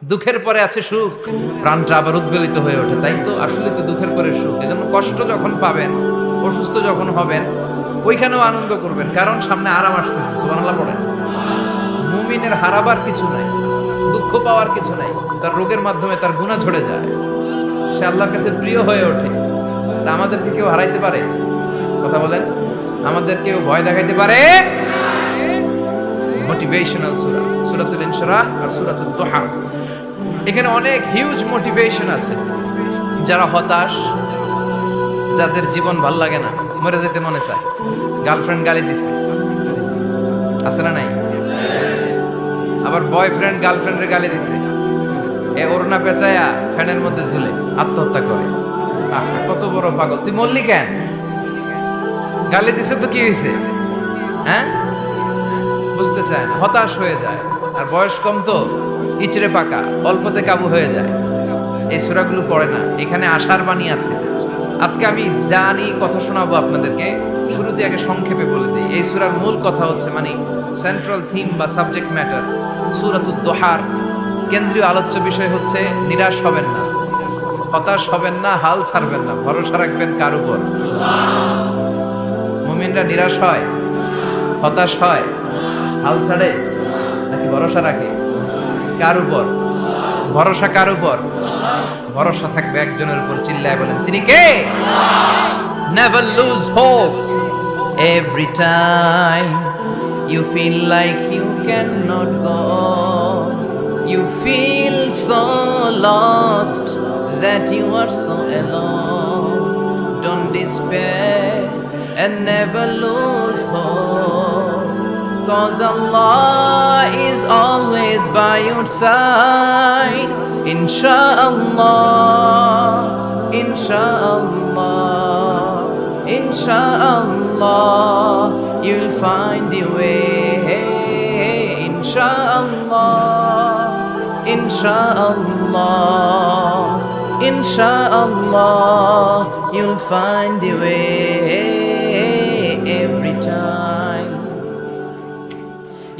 দুঃখের পরে আছে সুখ, প্রাণটা আবার উদ্বেলিত হয়ে ওঠে। তাই তো, আসলে তো দুঃখের পরে সুখ। এজন্য কষ্ট যখন পাবেন, অসুস্থ যখন হবেন, ওইখানেও আনন্দ করবেন, কারণ সামনে আরাম আসতেছে। সুবহানাল্লাহ পড়েন। মুমিনের হারাবার কিছু নাই, দুঃখ পাওয়ার কিছু নাই। তার রোগের মাধ্যমে তার গুনাহ ঝরে যায়, সে আল্লাহর কাছে প্রিয় হয়ে ওঠে। তা আমাদেরকে কেউ হারাইতে পারে? কথা বলেন, আমাদের কেউ ভয় দেখাইতে পারে? মোটিভেশনাল সূরা, সূরাতুল ইনশিরাহ আর সূরাতুদ দুহা। এখানে অনেক হিউজ মোটিভেশন আছে। যারা হতাশ, যাদের জীবন ভাল লাগে না, মরে যেতে মনে চায়, গার্লফ্রেন্ড গালি দিছে, আছে না নাই? আবার বয়ফ্রেন্ড গার্লফ্রেন্ডের গালি দিছে, এ ওড়না পেঁচায়া ফ্যানের মধ্যে ঝুলে আত্মহত্যা করে। কত বড় পাগল! তুই মরলি কেন? গালি দিছে তো কি হয়েছে? হ্যাঁ, বুঝতে চায় না, হতাশ হয়ে যায়। আর বয়স কম তো, ইচড়ে পাকা, অল্পতে কাবু হয়ে যায়। এই সূরাগুলো পড়ে না। এখানে আশার বাণী আছে। আজকে আমি জানি কথা শোনাবো আপনাদেরকে, শুরুতে আগে সংক্ষেপে বলে দিই। এই সূরার মূল কথা হচ্ছে, মানে সেন্ট্রাল থিম বা সাবজেক্ট ম্যাটার, সূরাতুদ দুহার কেন্দ্রীয় আলোচ্য বিষয় হচ্ছে নিরাশ হবেন না, হতাশ হবেন না, হাল ছাড়বেন না, ভরসা রাখবেন কার উপর? মুমিনরা নিরাশ হয়, হতাশ হয়, হাল ছাড়ে, নাকি ভরসা রাখে? কার উপর ভরসা? কার উপর ভরসা থাকবে? একজনের উপর। চিল্লায় বলেন, তিনি কে? Never lose hope. Every time you feel like you cannot go, you feel so lost that you are so alone. Don't despair and never lose hope, 'cause Allah is always by your side. Insha'Allah, Insha'Allah, Insha'Allah, you'll find your way. Insha'Allah, Insha'Allah, Insha'Allah, you'll find your way every time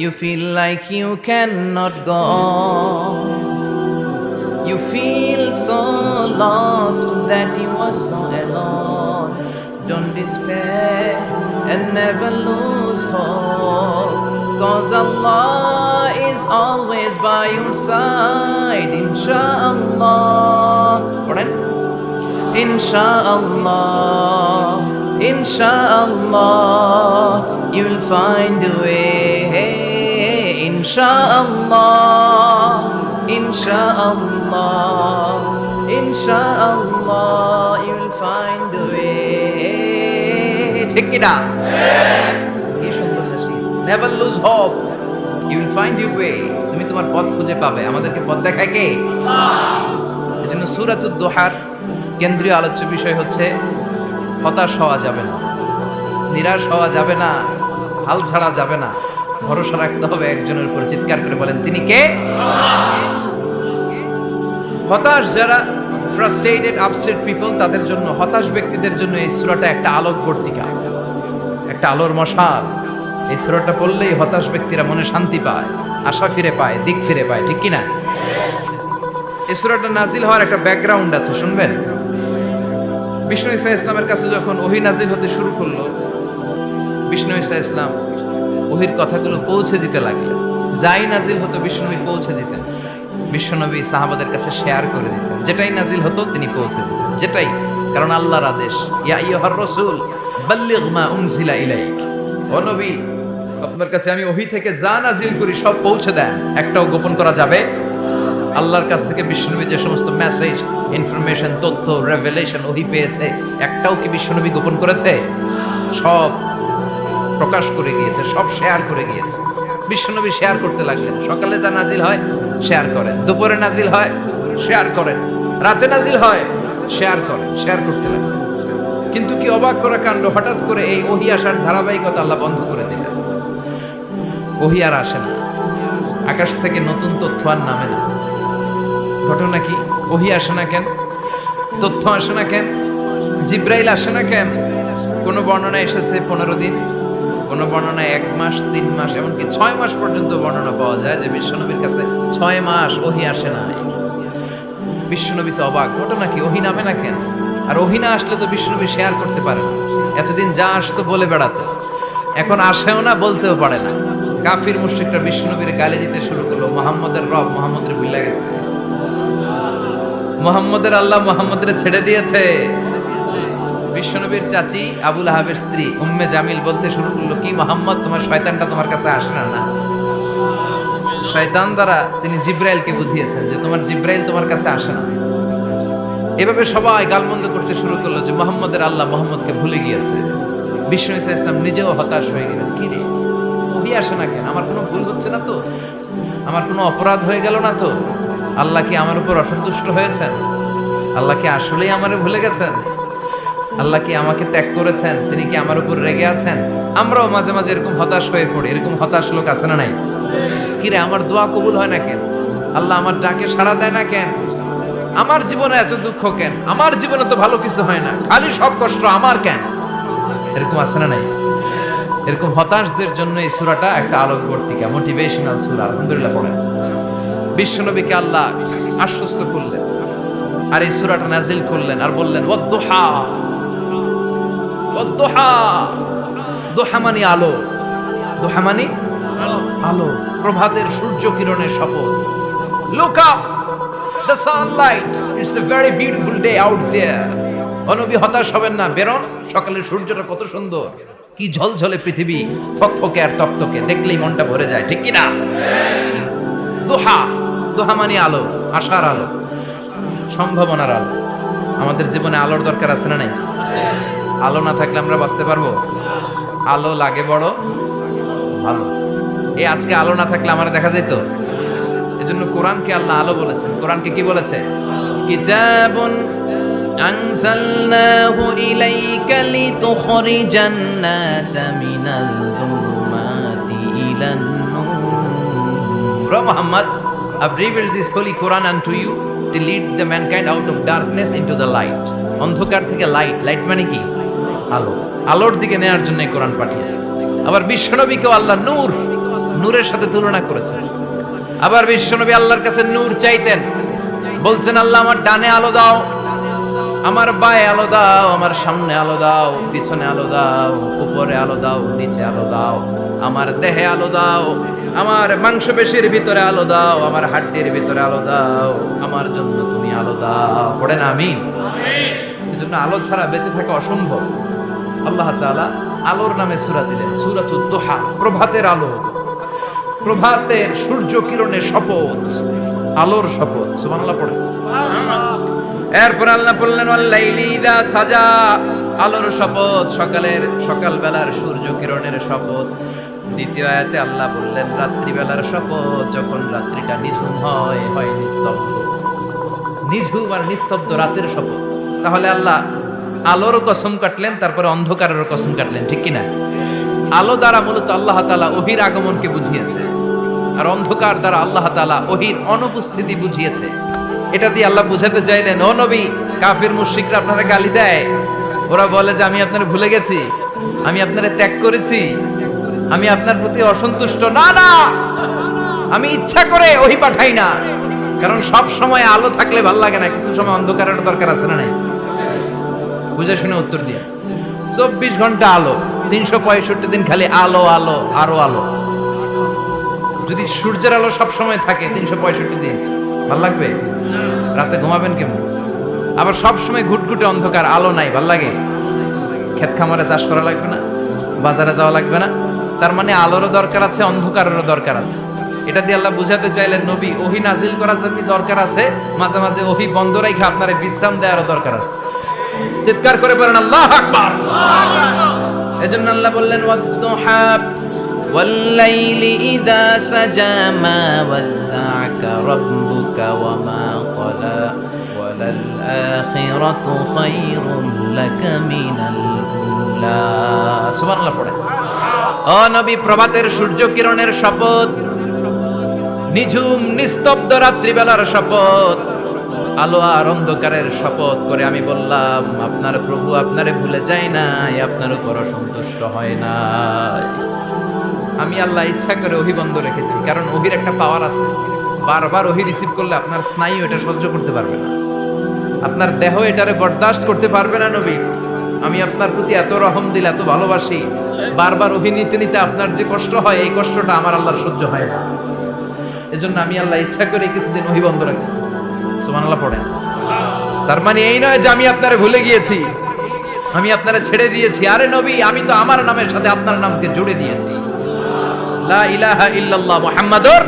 you feel like you cannot go on. You feel so lost that you are so alone. Don't despair and never lose hope, 'cause Allah is always by your side. Insha'Allah, Insha'Allah, Insha'Allah, you'll find a way. Insha'Allah, Insha'Allah, Insha'Allah, you'll find a way. ঠিক কি না? কি সুন্দর হাসি। Never lose hope, you will find your way. তুমি তোমার পথ খুঁজে পাবে। আমাদেরকে পথ দেখায় কে? আল্লাহ। এজন্য সূরাতুদ দুহার কেন্দ্রীয় আলোচ্য বিষয় হচ্ছে হতাশ হওয়া যাবে না, নিরাশ হওয়া যাবে না, হাল ছাড়া যাবে না, ভরসা রাখতে হবে একজনের উপর। চিৎকার করে বলেন, তিনি কে? হতাশ যারা, ফ্রাস্ট্রেটেড, আপসেট পিপল, তাদের জন্য, হতাশ ব্যক্তিদের জন্য এই সূরাটা একটা আলোকবর্তিকা, একটা আলোর মশাল। এই সূরাটা পড়লেই হতাশ ব্যক্তিরা মনে শান্তি পায়, আশা ফিরে পায়, দিক ফিরে পায়। ঠিক কি না? এই সূরাটা নাজিল হওয়ার একটা ব্যাকগ্রাউন্ড আছে, শুনবেন। বিষ্ণু ঈসা ইসলামের কাছে যখন ওহী নাজিল হতে শুরু করলো, বিষ্ণু ঈসা ইসলাম ওহীর কথাগুলো পৌঁছে দিতে লাগলেন। যাই নাজিল হতো বিষ্ণুনবী পৌঁছে দিতেন। বিশ্বনবী সাহাবাদের কাছে শেয়ার করে দিতেন। যেটাই নাজিল হতো তিনি পৌঁছে দিতেন, যেটাই, কারণ আল্লাহর আদেশ, ইয়া আইয়ুহার রাসূল বাল্লিগ মা উনজিলা ইলাইক। ও নবী, আপনার কাছে আমি ওহী থেকে যা নাজিল করি সব পৌঁছে দেন, একটাও গোপন করা যাবে? আল্লাহর কাছ থেকে বিশ্বনবী যে সমস্ত মেসেজ, ইনফরমেশন, তথ্য, রেভেলেশন ওহী পেয়েছে, একটাও কি বিশ্বনবী গোপন করেছে? সব প্রকাশ করে গিয়েছে, সব শেয়ার করে গিয়েছে। বিশ্বনবী শেয়ার করতে লাগলেন। সকালে যা নাজিল হয় শেয়ার করেন, দুপুরে নাজিল হয় শেয়ার করেন, রাতে নাজিল হয় শেয়ার করেন, শেয়ার করতে লাগলেন। কিন্তু কি অবাক করা কাণ্ড, হঠাৎ করে এই ওহী আসার ধারাবাহিকতা আল্লাহ বন্ধ করে দিলেন। ওহী আর আসে না, আকাশ থেকে নতুন তথ্য আর নামে না। ঘটনা কি? ওহী আসে না কেন? তথ্য আসে না কেন? জিব্রাইল আসে না কেন? কোন বর্ণনা এসেছে 15 দিন, কোন বর্ণনায় 1 মাস 3 মাস এমনকি 6 মাস পর্যন্ত বর্ণনা পাওয়া যায় যে বিশ্বনবীর কাছে 6 মাস ওহী আসে না। বিশ্বনবী তো অবাক, ঘটনা কি, ওহী নামে না কেন? আর ওহী না আসলে তো বিশ্বনবী শেয়ার করতে পারে না। এতদিন যা আসতো বলে বেড়াতো, এখন আসেও না, বলতেও পারে না। কাফির মুশরিকরা বিশ্বনবীর গালি দিতে শুরু করলো, মুহাম্মদের রব মুহাম্মদের ভুলে গেছে, মুহাম্মদের আল্লাহ মুহাম্মদের ছেড়ে দিয়েছে। বিশ্বনবীর চাচি আবু লাহাবের স্ত্রী উম্মে জামিল বলতে শুরু করলো, কি মুহাম্মদ, তোমার শয়তানটা তোমার কাছে আসে না? শয়তান দ্বারা তিনি জিব্রাইলকে বুঝিয়েছেন যে তোমার জিব্রাইল তোমার কাছে আসে না। এভাবে সবাই গালমন্দ করতে শুরু করলো যে মুহাম্মদের আল্লাহ মুহাম্মদকে ভুলে গিয়েছে। বিষ্ণু ঈসা ইসলাম নিজেও হতাশ হয়ে গেলেন, কি রে ওহী আসে না কেন? আমার কোনো ভুল হচ্ছে না তো? আমার কোনো অপরাধ হয়ে গেল না তো? আল্লাহ কি আমার উপর অসন্তুষ্ট হয়েছেন? আল্লাহ কি আসলেই আমারে ভুলে গেছেন? আল্লাহ কি আমাকে ত্যাগ করেছেন? তিনি কি আমার উপর রেগে আছেন? আমরাও মাঝে মাঝে এরকম হতাশ হয়ে পড়ি। এরকম হতাশ লোক আছে না নাই? কিরে আমার দোয়া কবুল হয় না কেন? আল্লাহ আমার ডাকে সাড়া দেয় না কেন? আমার জীবনে এত দুঃখ কেন? আমার জীবনে তো ভালো কিছু হয় না, খালি সব কষ্ট আমার কেন? এরকম আছে না নাই? এরকম হতাশদের জন্য এই সূরাটা একটা আলোকবর্তিকা, মোটিভেশনাল সূরা। আলহামদুলিল্লাহ পড়েন। বিশ্বনবীকে আল্লাহ আশ্বস্ত করলেন আর এই সূরাটা নাজিল করলেন আর বললেন ওয়াদ-দুহা। ওয়াদ-দুহা, দুহা মানে আলো, দুহা মানে আলো, প্রভাতের সূর্য কিরণের শপথ। Look up, the sunlight, it's a very beautiful day out there. অনবী হতাশ হবেন না, বেরোন, সকালের সূর্যটা কত সুন্দর, কি ঝলঝলে পৃথিবী, ফকফকে আর তকতকে, দেখলেই মনটা ভরে যায়, ঠিক কি না? দুহা, দুহা মানে আলো, আশার আলো, সম্ভাবনার আলো। আমাদের জীবনে আলোর দরকার আছে না নাই? আলো না থাকলে আমরা বাঁচতে পারবো? আলো লাগে বড় ভালো। এই আজকে আলো না থাকলে আমার দেখা যেত। এজন্য কোরআনকে আল্লাহ আলো বলেছেন। কোরআনকে কি বলেছে? কিতাবুন আনজালনাহু ইলাইকা লিতুখরিজান নাসা মিনাল যুলুমাতি ইলান নূর। Muhammad, I've revealed this holy Quran unto you to lead the mankind out of darkness into the light. অন্ধকার থেকে লাইট, লাইট মানে কি? আলো, আলোর দিকে নেয়ার জন্য এই কোরআন পাঠিয়েছে। আবার বিশ্বনবীকেও আল্লাহ নূর, নূরের সাথে তুলনা করেছেন। আবার বিশ্বনবী আল্লাহর কাছে নূর চাইতেন, বলতেন আল্লাহ আমার ডানে আলো দাও, আমার বায়ে আলো দাও, আমার সামনে আলো দাও, পিছনে আলো দাও, উপরে আলো দাও, নিচে আলো দাও, আমার দেহে আলো দাও, আমার মাংসপেশির ভিতরে আলো দাও, আমার হাড্ডির ভিতরে আলো দাও, আমার জন্য তুমি আলো দাও। পড়েন আমিন। এজন্য আলো ছাড়া বেঁচে থাকা অসম্ভব। আল্লাহ তাআলা আলোর নামে সূরা দিলেন, সূরাতুদ দুহা, প্রভাতের আলো, প্রভাতের সূর্য কিরণের শপথ, আলোর শপথ। সুবহানাল্লাহ পড়েন। এরপর আল্লাহ বললেন ওয়াল লাইলি ইযা সাজা, আলোর শপথ, সকালবেলার সূর্য কিরণের শপথ। দ্বিতীয় আয়াতে আল্লাহ বললেন রাত্রিবেলার শপথ, যখন রাত্রিটা নিঝুম হয়, হয় নিস্তব্ধ। নিঝুম আর নিস্তব্ধ রাতের শপথ। তাহলে আল্লাহ আলোর কসম কাটলেন, তারপরে অন্ধকারের কসম কাটলেন, ঠিক কি না? আলো দ্বারা মূলত আল্লাহ তাআলা ওহীর আগমনকে বুঝিয়েছে, আর অন্ধকার দ্বারা আল্লাহ তাআলা ওহীর অনুপস্থিতি বুঝিয়েছে। এটা দিয়ে আল্লাহ বুঝাতে চাইলেন, ও নবী, কাফির মুশরিকরা আপনারা গালি দেয়, ওরা বলে যে আমি আপনারে ভুলে গেছি, আমি আপনারে ত্যাগ করেছি, আমি আপনার প্রতি অসন্তুষ্ট। না না, আমি ইচ্ছা করে ওহী পাঠাই না, কারণ সব সময় আলো থাকলে ভাল লাগে না, কিছু সময় অন্ধকারের দরকার আছে না নাই? বুঝে শুনে উত্তর দিয়ে। 24 ঘন্টা আলো, 365 দিন খালি আলো আলো আরো আলো। যদি সূর্যের আলো সব সময় থাকে 365 দিন, ভাল লাগবে? রাতে ঘুমাবেন কেমন? আবার সব সময় ঘুটঘুটে অন্ধকার, আলো নাই, ভাল লাগে? ক্ষেত খামারে চাষ করা লাগবে না, বাজারে যাওয়া লাগবে না। তার মানে আলোরও দরকার আছে, অন্ধকারেরও দরকার আছে। এটা দিয়ে আল্লাহ বুঝাতে চাইলেন, নবী, ওহী নাজিল করার জন্য দরকার আছে, মাঝে মাঝে ওহী বন্ধ রাখা আপনার বিশ্রাম দেওয়ারও দরকার আছে। চিৎকার করে বলেন আল্লাহু আকবার। এজন্য আল্লাহ বললেন ওয়াদ-দুহা ওয়াল লাইলি ইযা সাজা মা ওয়াদ্দা'আকা রাব্বুকা ওয়া মা ক্বালা ওয়ালাল আখিরাতু খায়রুন লাকা মিনাল উলা। সুবহানাল্লাহ পড়ে। ও নবী, প্রভাতের সূর্য কিরণের শপথ, নিঝুম নিস্তব্ধ রাত্রিবেলার শপথ, আলো আর অন্ধকারের শপথ করে আমি বললাম, আপনার প্রভু আপনারে ভুলে যায় নাই, আপনার উপর অসন্তুষ্ট হয় নাই। আমি আল্লাহ ইচ্ছা করে ওহী বন্ধ রেখেছি, কারণ ওহির একটা পাওয়ার আছে। বারবার ওহী রিসিভ করলে আপনার স্নায়ু এটা সহ্য করতে পারবে না, আপনার দেহ এটারে বরদাস্ত করতে পারবে না। নবী, আমি আপনার প্রতি এত রহম দিল, এত ভালোবাসি, বারবার ওহী নিতে নিতে আপনার যে কষ্ট হয়, এই কষ্টটা আমার আল্লাহর সহ্য হয় না। এজন্য আমি আল্লাহ ইচ্ছা করে কিছুদিন ওহী বন্ধ রাখছি। সুবহানাল্লাহ পড়েন। তার মানে এই নয় যে আমি আপনারে ভুলে গিয়েছি, আমি আপনারে ছেড়ে দিয়েছি। আরে নবী, আমি তো আমার নামের সাথে আপনার নামকে জুড়ে দিয়েছি। লা ইলাহা ইল্লাল্লাহ মুহাম্মাদুর,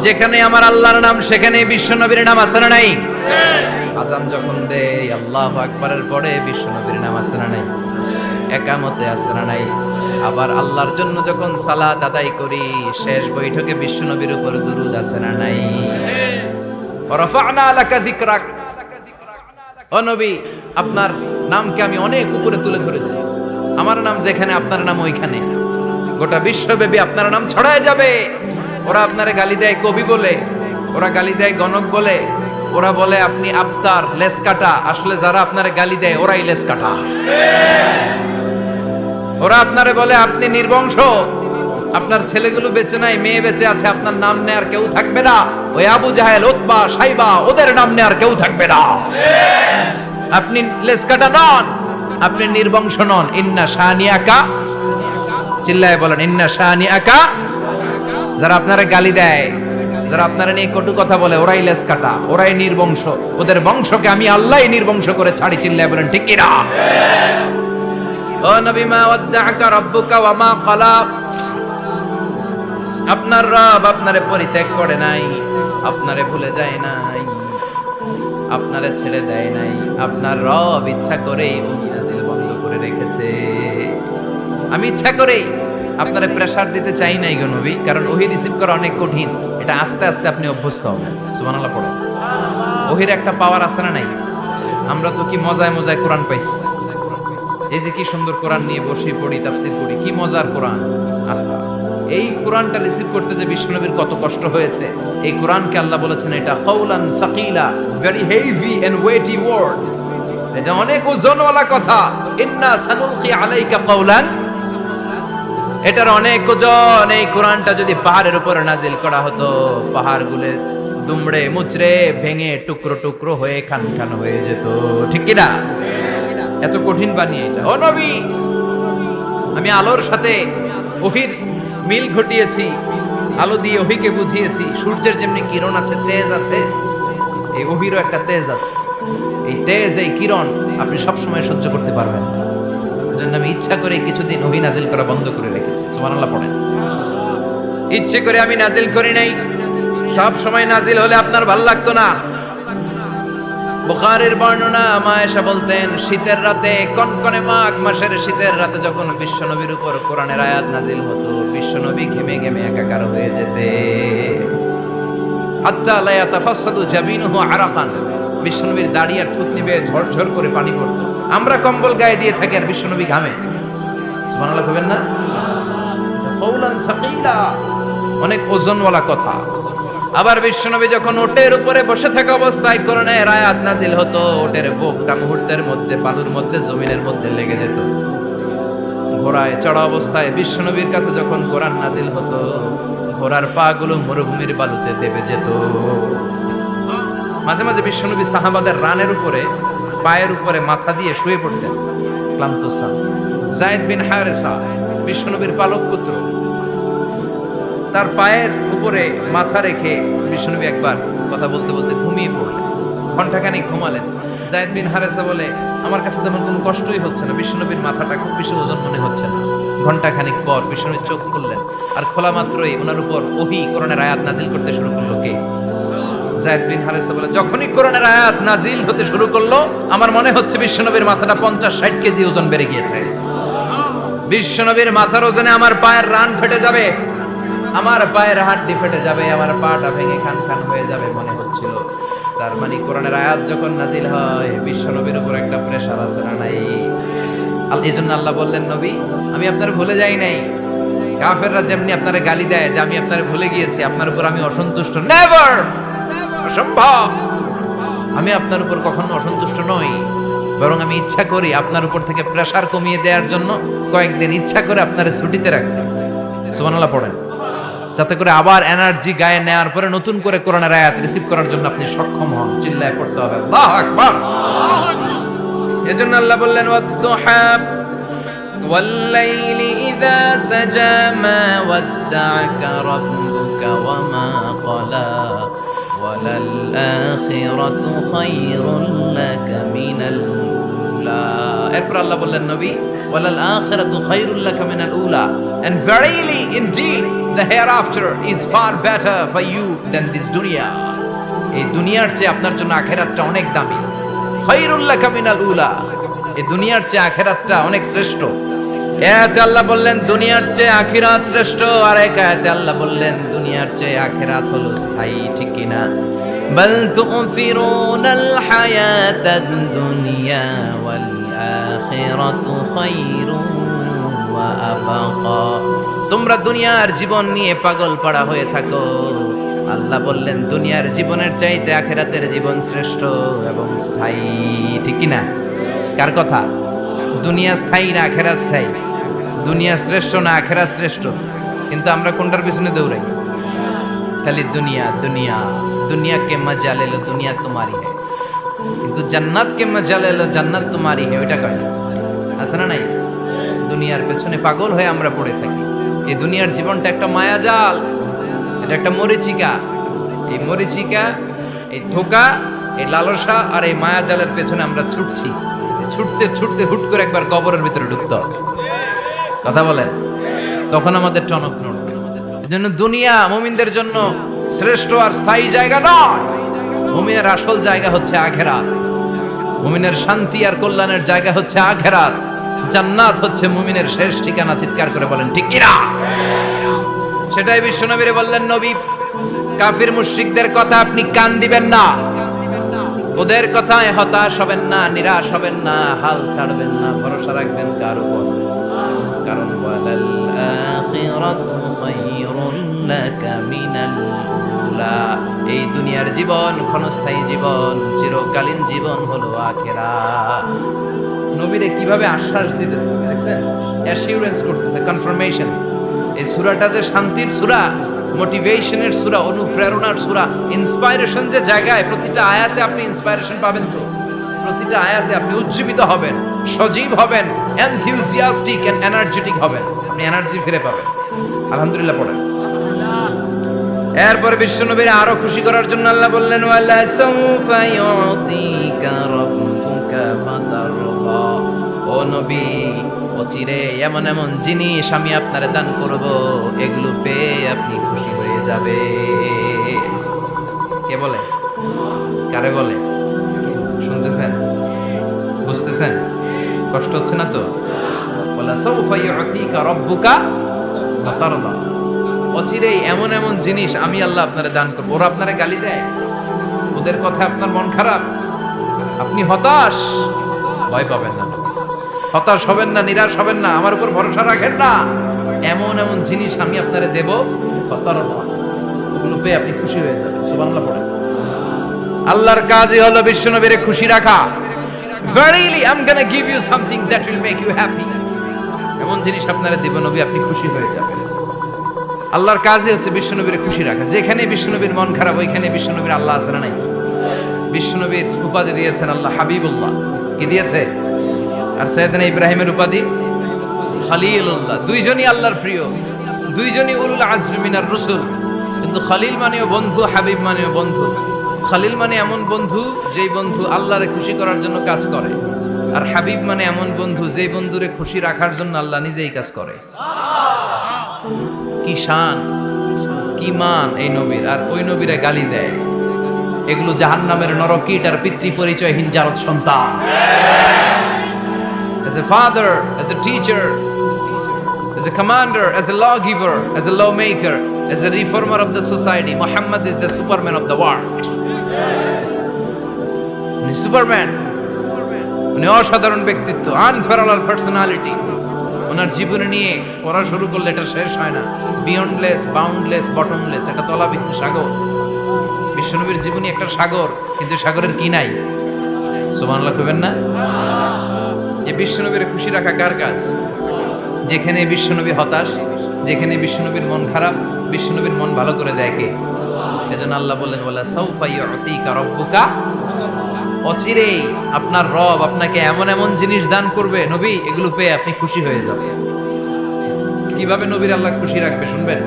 যেখানে আমার আল্লাহর নাম সেখানে বিশ্ব নবীর নাম আছে না নাই? আজান যখন দেই আল্লাহু আকবারের পরে বিশ্ব নবীর নাম আছে না নাই? একামতে আছে না নাই? আবার আল্লাহর জন্য যখন সালাত আদায় করি, শেষ বৈঠকে বিশ্ব নবীর উপর দুরূদ আছে না নাই? রাফা'না লাকা যিকরাক, ও নবী, আপনার নামকে আমি অনেক উপরে তুলে ধরেছি। আমার নাম যেখানে, আপনার নাম ওইখানে। গোটা বিশ্বব্যাপী আপনার নাম ছড়ায় যাবে। ওরা আপনারে গালি দেয় কবি বলে, ওরা গালি দেয় গণক বলে, ওরা বলে আপনি আফতার, লেস কাটা। আসলে যারা আপনারে গালি দেয় ওরাই লেস কাটা। ওরা আপনারে বলে আপনি নির্বংশ, আপনার ছেলেগুলো বেঁচে নাই, মেয়ে বেঁচে আছে, আপনার নাম নেয়ার কেউ থাকবে না। ওই আবু জাহেল, উতবা, সাইবা, ওদের নাম নেয়ার কেউ থাকবে না। আপনি লেস কাটা নন, আপনি নির্বংশ নন। ইন্না শানিয়াকা, চিল্লায় বলেন ইন্না শানিয়াকা। যারা আপনারা গালি দেয়, যারা আপনারা নিয়ে কটু কথা বলে, ওরাই লেস কাটা, ওরাই নির্বংশ। ওদের বংশকে আমি আল্লাহই নির্বংশ করে ছাড়ি। চিল্লায় বলেন ঠিক কি না? ও নবী, মা ওয়াদ্দাআকা রাব্বুকা ওয়া মা ক্বালা, আপনার রব আপনারে পরিত্যাগ করে নাই, আপনারে ভুলে যায় নাই, আপনারে ছেড়ে দেয় নাই। আপনার রব ইচ্ছা করেই ওহী নাযিল বন্ধ করে রেখেছে। আমি ইচ্ছা করেই আপনারে প্রেসার দিতে চাই নাই গো নবী, কারণ ওহী রিসিভ করা অনেক কঠিন। এটা আস্তে আস্তে আপনি অভ্যস্ত হবেন। সুবহানাল্লাহ পড়ো। ওহীর একটা পাওয়ার আছে না নাই? আমরা তো কি মজায় মজায় কোরআন পাইছি। এই যে কি সুন্দর কোরআন নিয়ে বসে পড়ি, তাফসীর পড়ি, কি মজার কোরআন। আল্লাহ, এই কোরআনটা রিসিভ করতে যে বিশ্বনবীর কত কষ্ট হয়েছে। এই কোরআনকে আল্লাহ বলেছেন এটা কাওলান সাকিলা, very heavy and weighty word. এটা অনেক ওজনওয়ালা কথা। ইন্না সানুলকি আলাইকা কাওলান, এটার অনেক ওজন। এই কোরআনটা যদি পাহাড়ের উপরে নাজিল করা হতো, পাহাড়গুলো দুমড়ে মুচড়ে ভেঙে টুকরো টুকরো হয়ে খান খান হয়ে যেত। ঠিক কি না? এত কঠিন বানিয়ে এটা। ও নবী, আমি আলোর সাথে ওহীর মিল ঘটিয়েছি, আলো দিয়ে ওহীকে বুঝিয়েছি। সূর্যের যেমনি কিরণ আছে, তেজ আছে, এই ওহীরও একটা তেজ আছে। এই তেজ, এই কিরণ আপনি সবসময় সহ্য করতে পারবেন না। এজন্য আমি ইচ্ছা করে কিছুদিন ওহী নাজিল করা বন্ধ করে রেখেছি। সুবহানাল্লাহ পড়েন। ইচ্ছে করে আমি নাজিল করি নাই। সব সময় নাজিল হলে আপনার ভালো লাগতো না। বুখারীর বর্ণনা, মা আয়েশা বলতেন, শীতের রাতে, কনকনে মাঘ মাসের শীতের রাতে যখন বিশ্বনবীর উপর কোরআনের আয়াত নাজিল হতো, বিশ্বনবী ঘেমে ঘেমে একাকার হয়ে যেতেন। হাত্তা লা ইয়াতাফাসসাদু জাবিনুহু আরাকান, বিশ্বনবীর দাড়ি আর থুতনি বেয়ে ঝরঝর করে পানি পড়তো। আমরা কম্বল গায়ে দিয়ে থাকি আর বিশ্বনবী ঘামে। সুবহানাল্লাহ কইবেন না? কাওলান সাকিলা, অনেক ওজনওয়ালা কথা। আবার বিশ্বনবী যখন ওটের উপরে বসে থাকা অবস্থায় কোরআনের আয়াত নাজিল হতো, ওটের বুকটা মুহূর্তের মধ্যে বালুর মধ্যে, জমিনের মধ্যে লেগে যেত। ঘোড়ায় চড়া অবস্থায় বিশ্বনবীর কাছে যখন কোরআন নাজিল হতো, ঘোড়ার পা গুলো মরুভূমির বালুতে দেবে যেত। মাঝে মাঝে বিশ্বনবী সাহাবাদের রানের উপরে, পায়ের উপরে মাথা দিয়ে শুয়ে পড়তেন, ক্লান্ত শ্রান্ত। যায়েদ বিন হারেসা, বিশ্বনবীর পালক পুত্র, তার পায়ের উপরে মাথা রেখে বিশ্বনবী একবার কথা বলতে বলতে ঘুমিয়ে পড়লেন। ঘন্টাখানিক ঘুমালেন। যায়েদ বিন হারেসা বলে, আমার কাছে তেমন কোনো কষ্টই হচ্ছে না, বিশ্বনবীর মাথাটা খুব বেশি ওজন মনে হচ্ছে না। ঘন্টাখানিক পর বিশ্বনবী চোখ খুললেন, আর খোলা মাত্রই ওনার উপর ওহী কোরআনের আয়াত নাজিল করতে শুরু করলো। কে? যায়েদ বিন হারেসা বলে, যখনই কোরআনের আয়াত নাজিল হতে শুরু করলো, আমার মনে হচ্ছে বিশ্বনবীর মাথাটা 50-60 কেজি ওজন বেড়ে গিয়েছে। বিশ্বনবীর মাথার ওজনে আমার পায়ের রান ফেটে যাবে, আমার পায়ের হাড্ডি ফেটে যাবে, আমার পাটা ভেঙে খান খান হয়ে যাবে মনে হচ্ছিল। তার মানে কোরআনের আয়াত যখন নাজিল হয়, বিশ্বনবীর উপর একটা প্রেসার আছে না নাই? এই জন্য আল্লাহ বললেন, নবী, আমি আপনার ভুলে যাই নাই। কাফেররা যেমনি আপনারে গালি দেয় যে আমি আপনারে ভুলে গিয়েছি, আপনার উপর আমি অসন্তুষ্ট, নেভার, অসম্ভব। আমি আপনার উপর কখনো অসন্তুষ্ট নই, বরং আমি ইচ্ছা করি আপনার উপর থেকে প্রেসার কমিয়ে দেওয়ার জন্য কয়েকদিন ইচ্ছা করে আপনার ছুটিতে রাখছি। সুবহানাল্লাহ পড়েন, যাতে করে আবার এনার্জি গায়ে নেওয়ার পরে নতুন করে কোরআনের আয়াত রিসিভ করার জন্য আপনি সক্ষম হন। চিল্লায় পড়তে হবে আল্লাহু আকবার। এজন্য আল্লাহ বললেন ওয়াদ-দুহা ওয়াল-লাইলি ইযা সাজা মা ওয়াদ্দা'আকা রাব্বুকা ওয়া মা ক্বালা ওয়ালাল আখিরাতু খায়রুল লাকা মিনাল উলা। এরপর আল্লাহ বললেন নবী ওয়ালাল আখিরাতু খায়রুল লাকা মিনাল উলা, and verily indeed the hereafter is far better for you than this dunya. এই দুনিয়ার চেয়ে আপনার জন্য আখিরাতটা অনেক দামি। খায়রুল লাকা মিনাল উলা, এই দুনিয়ার চেয়ে আখিরাতটা অনেক শ্রেষ্ঠ। এতে আল্লাহ বললেন দুনিয়ার চেয়ে আখিরাত শ্রেষ্ঠ, আর এক আয়াতে আল্লাহ বললেন দুনিয়ার চেয়ে আখিরাত হলো স্থায়ী। ঠিক কি না? বাল তু'থিরুনাল হায়াতাদ দুনিয়া ওয়াল আখিরাতু খায়রুন ওয়া আবাকা। তোমরা দুনিয়ার জীবন নিয়ে পাগল পাড়া হয়ে থাকো, আল্লাহ বললেন দুনিয়ার জীবনের চাইতে আখিরাতের জীবন শ্রেষ্ঠ এবং স্থায়ী। ঠিক কি না? কার কথা? দুনিয়া স্থায়ী না আখিরাত স্থায়ী? দুনিয়া শ্রেষ্ঠ না আখিরাত শ্রেষ্ঠ? কিন্তু আমরা কোনটার পিছনে দৌড়াই? খালি দুনিয়া দুনিয়া। দুনিয়া কে মজা ले लो দুনিয়া তোমারি है, কিন্তু জান্নাত কে মজা ले लो জান্নাত তোমারি है, ওইটা কয় না? আছে না নাই? দুনিয়ার পেছনে পাগল হয়ে আমরা পড়ে থাকি। এই দুনিয়ার জীবনটা একটা মায়াজাল, এটা একটা মরিচিকা। এই মরিচিকা, এই ধোঁকা, এই লালসা আর এই মায়াজালের পেছনে আমরা ছুটছি। ছুটতে ছুটতে হুট করে একবার কবরের ভিতরে ঢুকতে হবে। কথা বলেন, তখন আমাদের টনক নড়বে। এজন্য দুনিয়া মুমিনদের জন্য শ্রেষ্ঠ আর স্থায়ী জায়গা নয়। মুমিনের আসল জায়গা হচ্ছে আখিরাত। মুমিনের শান্তি আর কল্যাণের জায়গা হচ্ছে আখিরাত। জান্নাত হচ্ছে মুমিনের শেষ ঠিকানা। চিৎকার করে বলেন ঠিক কি না? সেটাই বিশ্বনবীরে বললেন নবী, কাফির মুশরিকদের কথা আপনি কান দিবেন না, ওদের কথায় হতাশ হবেন না, নিরাশ হবেন না, হাল ছাড়বেন না, ভরসা রাখবেন কার উপর? কারণ ওয়ালাল আখিরাতু খায়রুন লাকা মিনাল উলা। এই দুনিয়ার জীবন ক্ষণস্থায়ী জীবন, চিরকালীন জীবন হলো আখিরাত। নবীরে কিভাবে আশ্বাস দিতেছে দেখছেন? অ্যাসিউরেন্স করতেছে, কনফার্মেশন। এই সূরাটা যে শান্তির সূরা, মোটিভেশনের সূরা, অনুপ্রেরণার সূরা, ইন্সপাইরেশন যে জায়গায় প্রতিটা আয়াতে আপনি ইন্সপাইরেশন পাবেন। তো প্রতিটা আয়াতে আপনি উজ্জীবিত হবেন, সজীব হবেন, এনথিউজিয়াস্টিক এন্ড এনার্জেটিক হবেন, আপনি এনার্জি ফিরে পাবেন। আলহামদুলিল্লাহ পড়েন। এরপর বিশ্বনবীর আরো খুশি করার জন্য আল্লাহ বললেন ওয়ালা সাউফা ইউতিকা রাব্বুকা ফাতারদা। ও নবী, অচিরে এমন এমন জিনিস আমি আপনারে দান করব, এগুলো পেয়ে আপনি খুশি হয়ে যাবে। কে বলে? কারে বলে? শুনতেছেন? বুঝতেছেন? কষ্ট হচ্ছে না তো? ওয়ালা সাউফা ইউতিকা রাব্বুকা ফাতারদা। অচিরে এমন এমন জিনিস আমি আল্লাহ আপনারে দান করব। ওরা আপনারে গালি দেয়, ওদের কথা আপনার মন খারাপ, আপনি হতাশ, ভয় পাবেন না, হতাশ হবেন না, নিরাশ হবেন না, আমার উপর ভরসা রাখেন না। এমন এমন জিনিস আমি আপনারে দেব, ওগুলো পেয়ে আপনি খুশি হয়ে যাবেন। সুবহানাল্লাহ পড়েন। আল্লাহর কাজই হলো বিশ্বনবীরে খুশি রাখা। Verily I'm gonna give you something that will make you happy. এমন জিনিস আপনারে দেব নবী, আপনি খুশি হয়ে যাবেন। আল্লাহর কাজই হচ্ছে বিশ্বনবীরে খুশি রাখা। যেখানে বিশ্বনবীর মন খারাপ, ওইখানে বিশ্বনবীর আল্লাহ আছে না নাই? বিশ্বনবীর উপাধি দিয়েছেন আল্লাহ হাবিবুল্লাহ। কি দিয়েছে? আর সাইয়েদনা ইব্রাহিমের উপাধি খলিলুল্লাহ। দুইজনই আল্লাহর প্রিয়, দুইজনই উলুল আজমি মিনার রাসূল। কিন্তু খলিল মানেও বন্ধু, হাবিব মানেও বন্ধু। খলিল মানে এমন বন্ধু যেই বন্ধু আল্লাহরে খুশি করার জন্য কাজ করে, আর হাবিব মানে এমন বন্ধু যেই বন্ধুরে খুশি রাখার জন্য আল্লাহ নিজেই কাজ করে। কি শান, কি মান এই নবীর! আর ওই নবীরা গালি দেয়। এগুলো জাহান্নামের নরকীট আর পিতৃ পরিচয়হীন জারদ সন্তান। As a father, as a teacher, as a commander, as a lawgiver, as a lawmaker, as a reformer of the society, Muhammad is the superman of the world. উনি সুপারম্যান, উনি অসাধারণ ব্যক্তিত্ব, আনপ্যারালাল পার্সোনালিটি। ওনার জীবনী নিয়ে পড়া শুরু করলে এটা শেষ হয় না। বিয়ন্ডলেস, বাউন্ডলেস, বটমলেস, এটা তলাবিহীন সাগর। বিশ্বনবীর জীবনী একটা সাগর, কিন্তু সাগরের কি নাই? সুবহানাল্লাহ কইবেন না? এই বিশ্বনবীর খুশি রাখা কার কাজ? যেখানে বিশ্বনবী হতাশ, যেখানে বিশ্বনবীর মন খারাপ, বিশ্বনবীর মন ভালো করে দেয় কে? এজন্য আল্লাহ বললেন ওয়ালা সাউফা ইউতিকা রাব্বুকা, অচিরেই আপনার রব আপনাকে এমন এমন জিনিস দান করবে নবী, এগুলো পেয়ে আপনি খুশি হয়ে যাবেন। কিভাবে নবীর আল্লাহ খুশি রাখবে শুনবেন?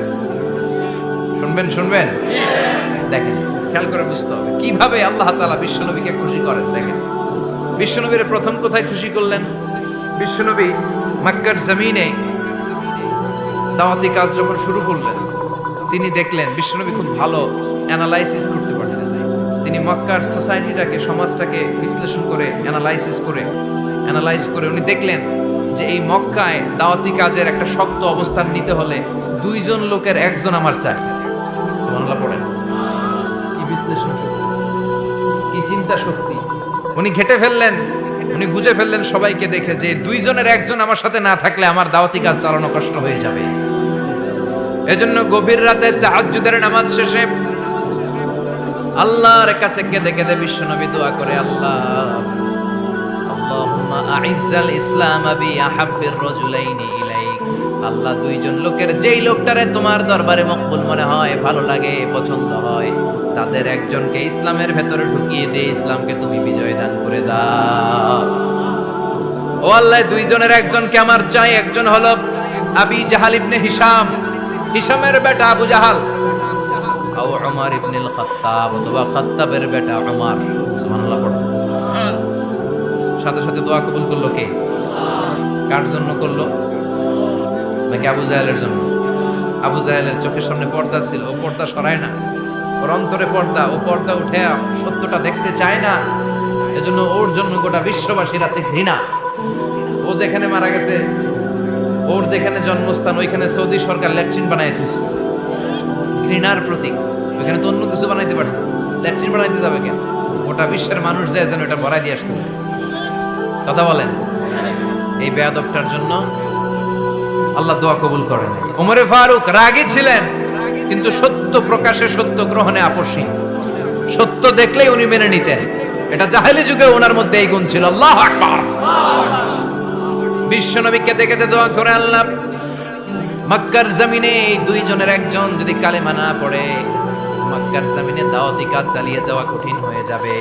শুনবেন? দেখেন, খেয়াল করে বুঝতে হবে কিভাবে আল্লাহ তাআলা বিশ্বনবীকে খুশি করেন। দেখেন, বিশ্বনবীর প্রথম কোথায় খুশি করলেন? বিশ্বনবী মক্কার জমিনে দাওয়াতি কাজ যখন শুরু করলেন, তিনি দেখলেন বিশ্বনবী খুব ভালো অ্যানালাইসিস করতে পারতেন। তিনি মক্কার সোসাইটিটাকে, সমাজটাকে বিশ্লেষণ করে অ্যানালাইজ করে উনি দেখলেন যে এই মক্কায় দাওয়াতি কাজের একটা শক্ত অবস্থান নিতে হলে দুইজন লোকের একজন আমার চাই। সুবহানাল্লাহ পড়েন। কি বিশ্লেষণ শক্তি, কি চিন্তা শক্তি! উনি ঘেটে ফেললেন, উনি বুঝে ফেললেন সবাইকে দেখে যে দুইজনের একজন আমার সাথে না থাকলে আমার দাওয়াতি কাজ চালানো কষ্ট হয়ে যাবে। এজন্য গভীর রাতে তাহাজ্জুদের নামাজ শেষে আল্লাহর কাছে কেঁদে কেঁদে বিশ্বনবী দোয়া করে, আল্লাহুম্মা আইজ্জাল ইসলাম বি আহাব্বির রাজুলাইনি ইলাইক। আল্লাহ, দুইজন লোকের যেই লোকটারে তোমার দরবারে মকবুল মনে হয়, ভালো লাগে, পছন্দ হয়, তাদের একজনকে ইসলামের ভেতরে ঢুকিয়ে দিয়ে ইসলামকে তুমি বিজয় দান করে দাও। ও আল্লাহ, দুইজনের একজনকে আমার চাই। একজন হলো আবি জাহাল ইবনে হিশাম, হিশামের বেটা আবু জাহাল, ও উমর ইবনুল খাত্তাব অথবা খাত্তাবের বেটা উমর। সুবহানাল্লাহ পড়ো। সাথে সাথে দোয়া কবুল করলো কে? কার জন্য করলো? নাকি আবু জাহেলের জন্য? আবু জাহেলের চোখের সামনে পর্দা ছিল, ও পর্দা সরায় না। ওর অন্তরে পর্দা, ও পর্দা উঠে সত্যটা দেখতে চায় না। এজন্য ওর জন্য গোটা বিশ্ববাসীর আছে ঘৃণা। ও যেখানে মারা গেছে, ওর যেখানে জন্মস্থান, ওইখানে সৌদি সরকার ল্যাট্রিন বানায় দিচ্ছে। ঘৃণার প্রতীক। ওইখানে তো অন্য কিছু বানাইতে পারতো, ল্যাট্রিন বানাইতে যাবে কেন? গোটা বিশ্বের মানুষ যায় যেন এটা ভরাই দিয়ে আসতে। কথা বলেন। এই বেয়াদবটার জন্য আল্লাহ দোয়া কবুল করেন। ওমরে ফারুক রাগী ছিলেন, কিন্তু সত্য প্রকাশে, সত্য গ্রহণে আপোষহীন। সত্য দেখলেই উনি মেনে নিতেন। এটা জাহেলি যুগে ওনার মধ্যে এই গুণ ছিল। আল্লাহু আকবার। বিশ্বনবী কেঁদে কেঁদে দোয়া করে, আল্লাহ, মক্কার জমিনে এই দুইজনের একজন যদি কালেমা না পড়ে, মক্কার জমিনে দাওয়াতি কাজ চালিয়ে যাওয়া কঠিন হয়ে যাবে।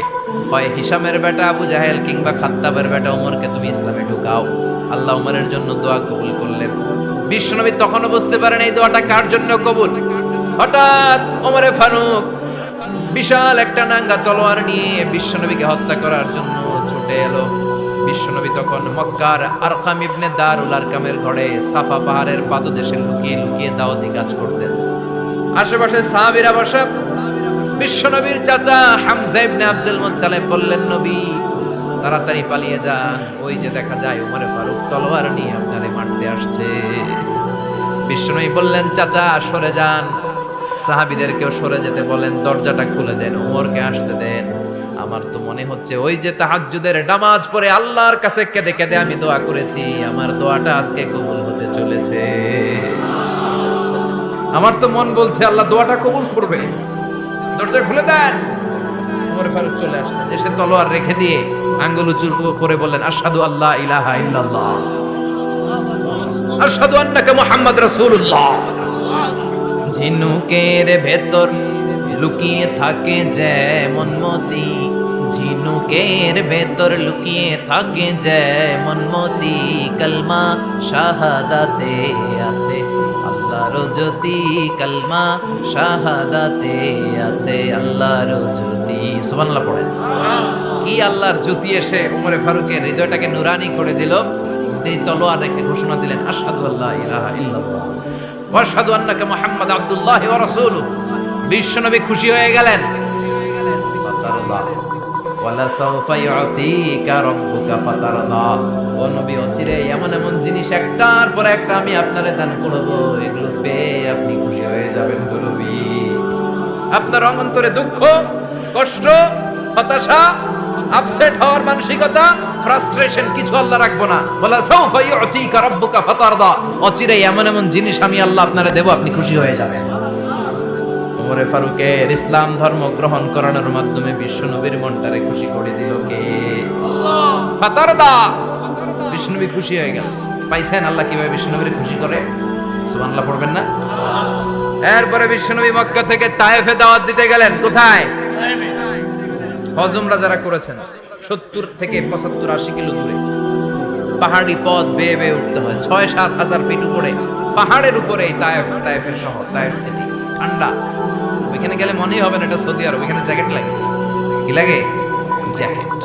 হয় হিশামের বেটা আবু জাহেল কিংবা খাত্তাবের বেটা ওমরকে তুমি ইসলামে ঢুকাও। আল্লাহ ওমরের জন্য দোয়া কবুল করলেন। বিশ্বনবী তখনও বুঝতে পারেন এই দোয়াটা কার জন্য কবুল। হঠাৎ ওমরে ফারুক বিশাল একটা নাঙ্গা তলোয়ার নিয়ে বিশ্বনবীকে হত্যা করার জন্য ছুটে এলো। বিশ্বনবী তখন মক্কার আরকাম ইবনে দারুল আরকামের ঘরে সাফা পাহাড়ের পাদদেশে লুকিয়ে লুকিয়ে দাওয়াতি কাজ করতেন। আশেপাশে সাহাবীরা বসা। বিশ্বনবীর চাচা হামজা ইবনে আব্দুল মুত্তালিব বললেন, নবী তাড়াতাড়ি পালিয়ে যান, ওই যে দেখা যায় ওমরে ফারুক তলোয়ার নিয়ে আপনারে মারতে আসছে। বিশ্বনবী বললেন, চাচা সরে যান, সাহাবীদেরকেও সরে যেতে বলেন, দরজাটা খুলে দেন, ওমরকে আসতে দেন। আমার তো মনে হচ্ছে ওই যে তাহাজ্জুদের নামাজ পড়ে আল্লাহর কাছে কেঁদে কেঁদে আমি দোয়া করেছি, আমার দোয়াটা আজকে কবুল হতে চলেছে। আমার তো মন বলছে আল্লাহ দোয়াটা কবুল করবে। দরজা খুলে দেন। ওমর ফারুক চলে আসলেন, এসে তলোয়ার রেখে দিয়ে আঙ্গুল উঁচু করে বললেন, আশহাদু আল্লা ইলাহা ইল্লাল্লাহ, আশহাদু আন্নাকা মুহাম্মদ রাসূলুল্লাহ। ঝিনুকের ভেতর লুকিয়ে থাকে যেমন মতি, ঝিনুকের ভেতর লুকিয়ে থাকে যেমন মতি, কালমা শাহাদাতে আছে আল্লাহর জ্যোতি, কালমা শাহাদাতে আছে আল্লাহর জ্যোতি। সুবহানাল্লাহ পড়েন। কি আল্লাহর জ্যোতি এসে ওমরে ফারুকের হৃদয়টাকে নুরানি করে দিল। তিনি তলোয়ার রেখে ঘোষণা দিলেন, আশহাদু আল্লা ইলাহা ইল্লাল্লাহ ওয়া আশহাদু আন্নাকা মুহাম্মাদ আবদুল্লাহি ওয়া রাসূলুহু। বিশ্বনবী খুশি হয়ে গেলেন। ওয়ালা সাউফা ইউতিকা রাব্বুকা ফাতারদা। ও নবী, অচিরে এমন এমন জিনিস একটার পর একটা আমি আপনারে দান করব, এগুলো পেয়ে আপনি খুশি হয়ে যাবেন গো নবী। আপনার অন্তরে দুঃখ, কষ্ট, হতাশা, আপসেট হওয়ার মানসিকতা, ফ্রাস্ট্রেশন কিছু আল্লাহ রাখবো না। ওয়ালা সাউফা ইউতিকা রাব্বুকা ফাতারদা। অচিরে এমন এমন জিনিস আমি আল্লাহ আপনারে দেব, আপনি খুশি হয়ে যাবেন। ওমরে ফারুকের ইসলাম ধর্ম গ্রহণ করানোর মাধ্যমে বিশ্বনবীর মনটারে খুশি করে দিল কে? আল্লাহ। ফাতারদা, বিশ্বনবী খুশি হয়ে গেল। পাইছেন আল্লাহ কিভাবে বিশ্বনবীর খুশি করে? সুবহানাল্লাহ পড়বেন না? এরপরে বিশ্বনবী মক্কা থেকে তায়েফে দাওয়াত দিতে গেলেন। কোথায়? হজ উমরা যারা করেছেন 70 থেকে 75 80 কিলো দূরে পাহাড়ি পথ বেয়ে বেয়ে উঠতে হয়, 6-7 হাজার ফিট উপরে পাহাড়ের উপরে এই তায়েফের শহর, তায়েফ সিটি। ঠান্ডা, ওইখানে গেলে মনেই হবে না এটা সৌদি আরব। ওইখানে জ্যাকেট লাগে। কি লাগে? জ্যাকেট।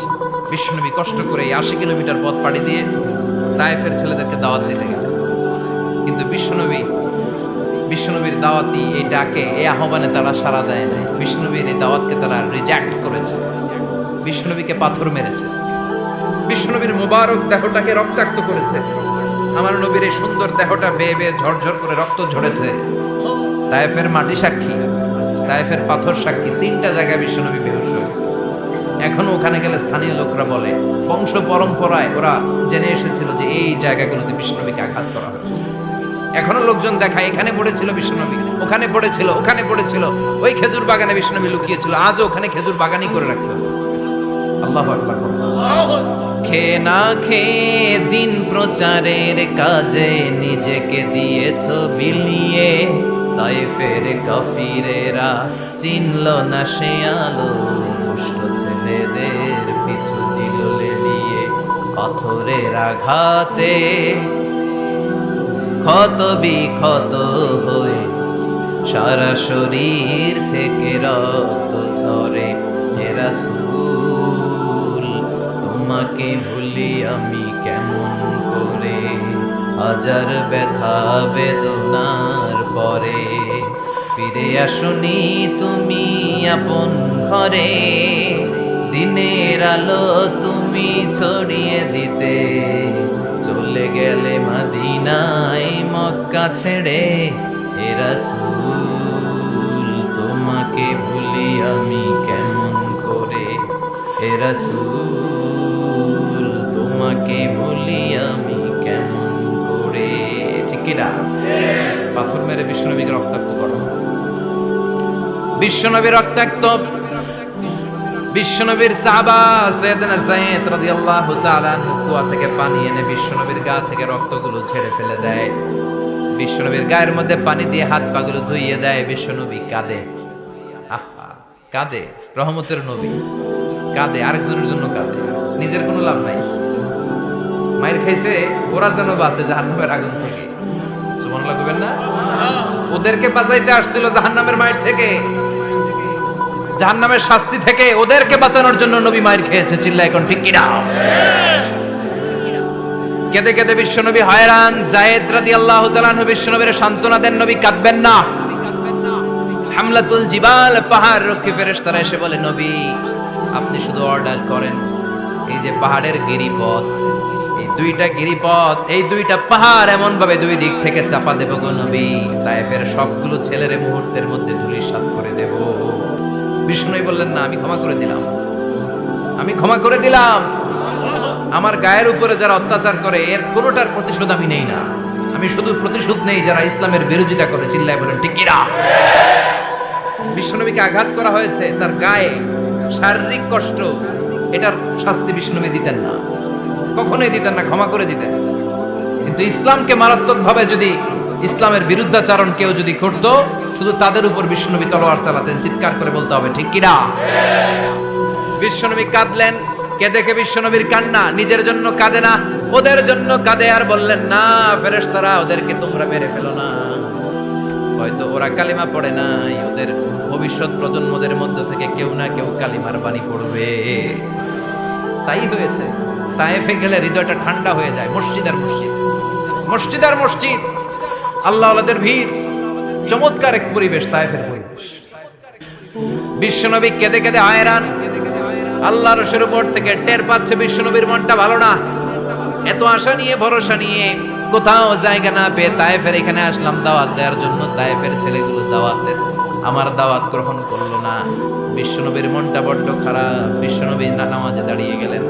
বিশ্বনবী কষ্ট করে 80 কিলোমিটার পথ পাড়ি দিয়ে তায়েফের ছেলেদেরকে দাওয়াত দিতে গেলেন। কিন্তু বিশ্বনবীর দাওয়াতি এই ডাকে, এই আহ্বানে তারা সাড়া দেয় নাই। বিশ্বনবীর এই দাওয়াতকে তারা রিজেক্ট করেছে, বিশ্বনবীকে পাথর মেরেছে, বিশ্বনবীর মুবারক দেহটাকে রক্তাক্ত করেছে। আমার নবীর এই সুন্দর দেহটা বেয়ে বেয়ে ঝরঝর করে রক্ত ঝরেছে। তায়েফের মাটি সাক্ষী, তায়েফের পাথর সাক্ষী। 3টা জায়গায় বিশ্বনবী বেহুশ হয়েছে। এখনো ওখানে গেলে স্থানীয় লোকরা বলে, বংশ পরম্পরায় ওরা জেনে এসেছিল যে এই জায়গাগুলোতে বিশ্বনবীকে আঘাত করা হয়েছে। এখনো লোকজন দেখায় এখানে পড়েছিল বিশ্বনবী, ওখানে পড়েছিল, ওখানে পড়েছিল, ওই খেজুর বাগানে বিশ্বনবী লুকিয়েছিল, আজও ওখানে খেজুর বাগানই করে রাখছে। আল্লাহু আকবার। খেয়ে না খেয়ে দিন প্রচারের কাজে নিজেকে দিয়েছ বিলিয়ে, তায়েফের কাফিরেরা চিনল না সে আলো, দুষ্ট ছেলেদের পিছু দিল লেলিয়ে, পাথরের আঘাতে ক্ষত বিক্ষত হয়ে সারা শরীর থেকে রক্ত ঝরে। হে রাসূল, তোমাকে ভুলি আমি কেমন করে, হাজার ব্যথা বেদনার পরে ফিরে আসনি তুমি আপন ঘরে, দিনের আলো তুমি ছড়িয়ে দিতে চলে গেলে মদিনায় মক্কা ছেড়ে। হে রাসূল, তোমাকে ভুলি আমি কেমন করে, হে রাসূল, তোমাকে ভুলি আমি কেমন করে। ঠিক কি না? পাথর মেরে বিশ্বনবীকে রক্তাক্ত করো। বিশ্বনবী রক্তাক্ত। বিশ্বনবীর সাহাবা সাইয়েদনা যায়েদ রাদিয়াল্লাহু তাআলা আনহু কুয়া থেকে পানি এনে বিশ্বনবীর গা থেকে রক্তগুলো ছেড়ে ফেলে দেয়। বিশ্বনবীর গায়ের মধ্যে পানি দিয়ে হাত পাগুলো ধুইয়ে দেয়। বিশ্বনবী কাঁদে। আহা, কাঁদে। রহমতের নবী কাঁদে, আরেকজনের জন্য কাঁদে, নিজের কোনো লাভ নাই। মায়ের খাইছে, ওরা যেন বাঁচে জাহান্নামের আগুন থেকে। সুবহানাল্লাহ কইবেন না? ওদেরকে বাঁচাইতে আসছিল জাহান্নামের মায়ের থেকে, জাহান্নামের শাস্তি থেকে। ওদেরকে বাঁচানোর জন্য নবী মায়ের খেয়েছে। চিল্লায় এখন ঠিক কিনা? কেঁদে কেঁদে বিশ্বনবী হয়রান। যায়েদ রাদিয়াল্লাহু তাআলা আনহু বিশ্বনবীর সান্ত্বনা দেন, নবী কাঁদবেন না। হামলাতুল জিবাল, পাহাড় রক্ষী ফেরেশতারা এসে বলে, নবী আপনি শুধু অর্ডার করেন, এই যে পাহাড়ের গিরিপথ, এই 2টা গিরিপথ, এই 2টা পাহাড় এমন ভাবে 2 দিক থেকে চাপা দেব গো নবী, তায়েফের সবগুলো ছেলেরে মুহূর্তের মধ্যে ধূলিসাৎ করে দেব। বিষ্ণুই বললেন, না, আমি ক্ষমা করে দিলাম, আমি ক্ষমা করে দিলাম। আমার গায়ের উপরে যারা অত্যাচার করে এর কোনোটার প্রতিশোধ আমি নেই না। আমি শুধু প্রতিশোধ নেই যারা ইসলামের বিরোধিতা করে। চিল্লায় বলেন ঠিক কিনা? বিশ্বনবীকে আঘাত করা হয়েছে, তার গায়ে শারীরিক কষ্ট, এটার শাস্তি বিশ্বনবী দিতেন না, কখনোই দিতেন না, ক্ষমা করে দিতেন। কিন্তু ইসলামকে মারাত্মকভাবে যদি ইসলামের বিরুদ্ধাচরণ কেউ যদি করতো, শুধু তাদের উপর বিশ্বনবী তলোয়ার চালাতেন। চিৎকার করে বলতে হবে ঠিক কিনা? বিশ্বনবী কাঁদলেন। কে দেখে বিশ্বনবীর কান্না, নিজের জন্য কাঁদে না, ওদের জন্য কাঁদে। আর বললেন, না ফেরেশতারা, ওদেরকে তোমরা মেরে ফেলো না, হয়তো ওরা কালিমা পড়ে নাই, ওদের ভবিষ্যৎ প্রজন্মদের মধ্য থেকে কেউ না কেউ কালিমার বাণী পড়বে। তাই হয়েছে। তায়েফে গেলে হৃদয়টা ঠান্ডা হয়ে যায়। মসজিদ আর মসজিদ, মসজিদ আর মসজিদ, আল্লাহ আল্লাহদের ভিড়, চমৎকার এক পরিবেশ তায়েফের পরিবেশ। বিশ্বনবী কেঁদে কেঁদে হয়রান। আল্লাহর রসুলের উপর থেকে টের পাচ্ছে বিশ্বনবীর মনটা ভালো না। এত আশা নিয়ে, ভরসা নিয়ে কোথাও জায়গা না পেয়ে তায়েফের এখানে আসলাম দাওয়াত দেওয়ার জন্য। তায়েফের ছেলেগুলো দাওয়াত দেয়, আমার দাওয়াত গ্রহণ করলো না। বিশ্বনবীর মনটা বড্ড খারাপ। বিশ্বনবী নামাজে দাঁড়িয়ে গেলেন।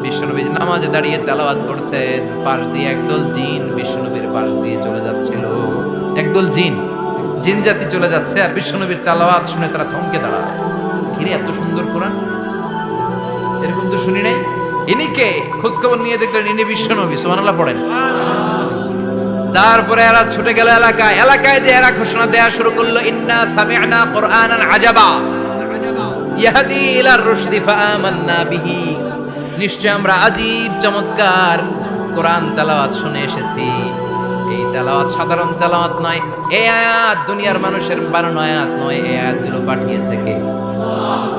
বিশ্বনবী নামাজে দাঁড়িয়ে তেলাওয়াত করছেন। পাশ দিয়ে একদল জিন বিশ্বনবীর পাশ দিয়ে চলে যাচ্ছিল। একদল জিন জিন জাতি চলে যাচ্ছে আর বিশ্বনবীর তেলাওয়াত শুনে তারা থমকে দাঁড়ায়। ঘিরে এত সুন্দর কোরআন, এরকম তো শুনি নাই। ইনি কে? খোঁজখবর নিয়ে দেখলেন ইনি বিশ্বনবী। সুবহানাল্লাহ পড়েন। তারপরে এরা ছুটে গেল এলাকায়। এলাকায় যে এরা ঘোষণা দেয়া শুরু করলো, ইন্না সামি'না কুরআনান আজাবা ইয়াহদি ইলার রুশদি ফাআমান্না বিহি। নিশ্চয় আমরা আজীব চমৎকার কোরআন তেলাওয়াত শুনে এসেছি। এই তেলাওয়াত সাধারণ তেলাওয়াত নয়, এই আয়াত দুনিয়ার মানুষের বানানো আয়াত নয়। এই আয়াতগুলো পাঠিয়েছে কে?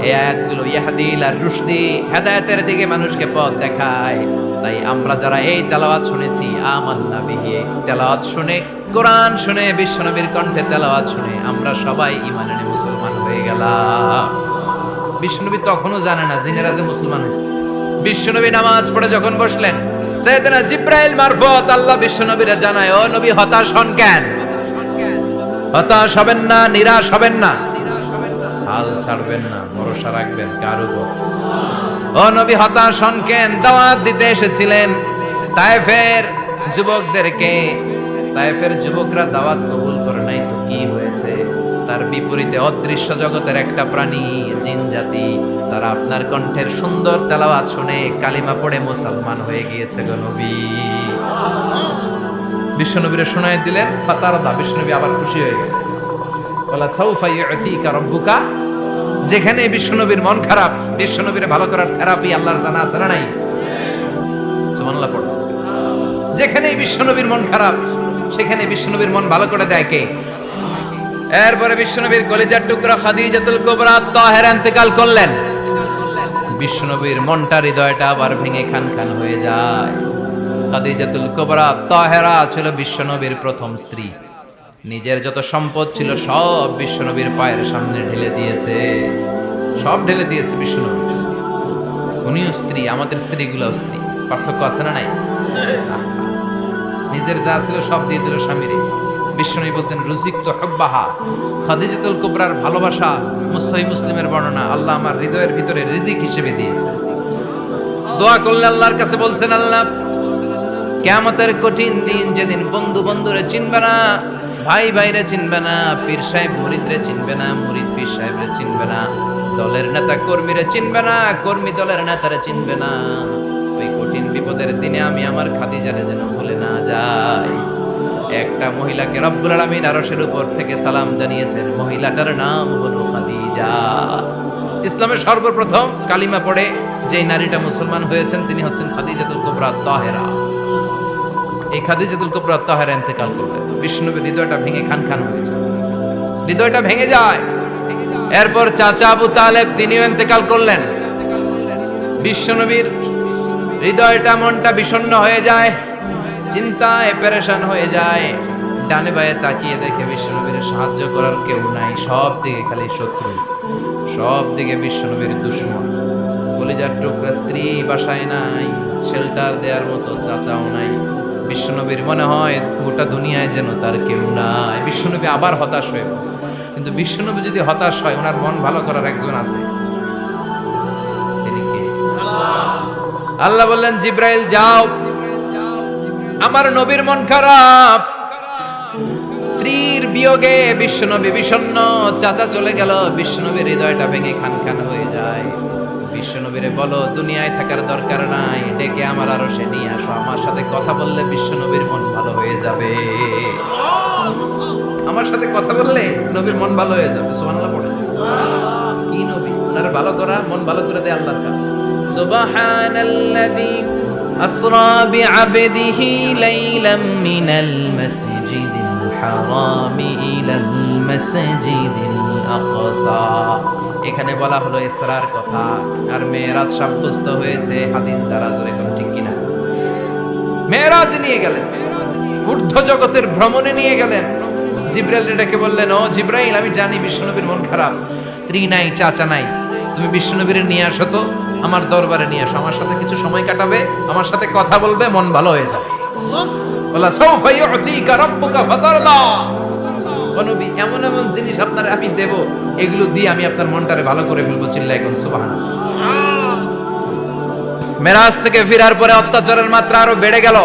এই আয়াতগুলো ইয়াহদি ইলার রুশদি, হেদায়েতের দিকে মানুষকে পথ দেখায়। তাই আমরা যারা এই তেলাওয়াত শুনেছি, আমান্না বিহি, তেলাওয়াত শুনে, কোরআন শুনে, বিশ্বনবীর কণ্ঠে তেলাওয়াত শুনে আমরা সবাই ঈমান এনে মুসলমান হয়ে গেলাম। বিশ্বনবী তখনও জানে না জিনেরা যে মুসলমান হয়েছে। বিশ্বনবী নামাজ পড়ে যখন বসলেন, সাইয়েদনা জিব্রাইল মারফত আল্লাহ বিশ্বনবীরে জানায়, ও নবী হতাশ হন কেন? হতাশ হবেন না, নিরাশ হবেন না, হাল ছাড়বেন না, ভরসা রাখবেন কার উপর? ও নবী হতাশ হন কেন? দাওয়াত দিতে এসেছিলেন তায়েফের যুবকদেরকে। তায়েফের যুবকরা দাওয়াত কবুল করে নাই তো কি হয়েছে? তার বিপরীতে অদৃশ্য জগতের একটা প্রাণী, জিন জাতি, তারা আপনার কণ্ঠের সুন্দর তেলাওয়াত শুনে কালিমা পড়ে মুসলমান হয়ে গিয়েছে গো নবী। বিশ্বনবীরে শোনায় দিলেন, ফাতারদা, বিশ্বনবী আবার খুশি হয়ে গেলেন। ওয়ালা সাউফা ইউতিকা রাব্বুকা। যেখানে বিশ্বনবীর মন খারাপ, বিশ্বনবীরে ভালো করার থেরাপি আল্লাহর জানা আছে না নাই? সুবহানাল্লাহ পড়ো। যেখানে বিশ্বনবীর মন খারাপ, সেখানে বিশ্বনবীর মন ভালো করে দেয় কে? এরপরে বিশ্বনবীর কলিজার টুকরা খাদিজাতুল কুবরা তাহেরা ইন্তেকাল করলেন। বিশ্বনবীর মনটা, হৃদয়টা আবার ভেঙে খান খান হয়ে যায়। খাদিজাতুল কুবরা তাহেরা ছিল বিশ্বনবীর প্রথম স্ত্রী। নিজের যত সম্পদ ছিল সব বিশ্বনবীর পায়ের সামনে ঢেলে দিয়েছে, সব ঢেলে দিয়েছে বিশ্বনবী। উনিও স্ত্রী, আমাদের স্ত্রীগুলোও স্ত্রী, পার্থক্য আছে না নাই? নিজের যা ছিল সব দিয়ে দিল স্বামীরে। বিশ্বনবী বলতেন, রুজিকতু হুব্বাহা। খাদিজাতুল কুবরার ভালোবাসা সহিহ মুসলিমের বর্ণনা, আল্লাহ আমার হৃদয়ের ভিতরে রিজিক হিসেবে দিয়েছে। দোয়া করলে আল্লাহর কাছে বলছেন, আল্লাহ কিয়ামতের কঠিন দিন, যেদিন বন্ধু বন্ধুরে চিনবে না, ভাই ভাইরে চিনবে না, পীর সাহেব মুরিদরে চিনবে না, মুরিদ পীর সাহেবরে চিনবে না, দলের নেতা কর্মীরে চিনবে না, কর্মী দলের নেতারে চিনবে না, ওই কঠিন বিপদের দিনে আমি আমার খাদিজারে যেন ভুলে না যাই। একটা মহিলাকে রব্বুল আলামিন আরশের উপর থেকে সালাম জানিয়েছেন, মহিলাটার নাম হলো খাদিজা। ইসলামের সর্বপ্রথম কালিমা পড়ে যে নারীটা মুসলমান হয়েছেন তিনি হচ্ছেন খাদিজাতুল কুবরা তাহেরা। এই খাদিজাতুল কুবরা তাহেরা ইন্তেকাল করলেন। বিষ্ণুনবীর হৃদয়টা ভেঙে খান খান হয়ে যায়, হৃদয়টা ভেঙে যায়। এরপর চাচা আবু তালেব তিনিও ইন্তেকাল করলেন। বিশ্বনবীর হৃদয়টা, মনটা বিষণ্ণ হয়ে যায়, চিন্তায় পেরেশান হয়ে যায়। ডানে বায়ে তাকিয়ে দেখে বিশ্বনবীর সাহায্য করার কেউ নাই, সব দিকে খালি শত্রু, সব দিকে বিশ্বনবীর দুশমন। কলিজার টুকরা স্ত্রী বাসায় নাই, শেল্টার দেওয়ার মতো চাচাও নাই। বিশ্বনবীর মনে হয় গোটা দুনিয়ায় যেন তার কেউ নাই। বিশ্বনবী আবার হতাশ হয়ে, কিন্তু বিশ্বনবী যদি হতাশ হয়, ওনার মন ভালো করার একজন আছে। তিনি কে? আল্লাহ বললেন, জিব্রাইল যাও, আমার নবীর মন খারাপ, স্ত্রীর বিয়োগে বিশ্বনবী বিষণ্ণ, চাচা চলে গেল, বিশ্বনবীর হৃদয়টা ভেঙে খান খান হয়ে যায়। বিশ্বনবীরে বলো দুনিয়ায় থাকার দরকার নাই, ডেকে আমার আরশে নিয়ে আসো, আমার সাথে কথা বললে বিশ্বনবীর মন ভালো হয়ে যাবে। আমার সাথে কথা বললে নবীর মন ভালো হয়ে যাবে। সুবহানাল্লাহ পড়ে। কি নবী, ওনার ভালো করা, মন ভালো করে দেয় আল্লাহর কাছে। সুবহানাল্লাযী আসরা বিআবদিহি লাইলাম মিনাল মাসজিদিল হারামি ইলাল মাসজিদিল আকসা। এখানে বলা হলো ইসরার কথা, আর মেরাজ সাব্যস্ত হয়েছে হাদিস দ্বারা। জোরে কোন ঠিক কিনা? মেরাজ নিয়ে গেলেন, ঊর্ধ্ব জগতের ভ্রমণে নিয়ে গেলেন। জিব্রাইল ডেকে বললেন, ও জিব্রাইল, আমি জানি বিশ্বনবীর মন খারাপ, স্ত্রী নাই, চাচা নাই, তুমি বিশ্বনবীর নিয়ে আসো তো, আমার দরবারে নিয়ে আসো, আমার সাথে কিছু সময় কাটাবে, আমার সাথে কথা বলবে, মন ভালো হয়ে যাবে। ওয়ালা সাউফা ইউতিকা রাব্বুকা ফাতারদা। ও নবী, এমন এমন জিনিস আপনার আমি দেব, এগুলো দিয়ে আমি আপনার মনটারে ভালো করে ফেলবো। চিল্লায় কোন সুবহানাল্লাহ। মেরাজ থেকে ফেরার পরে অত্যাচারের মাত্রা আরো বেড়ে গেল,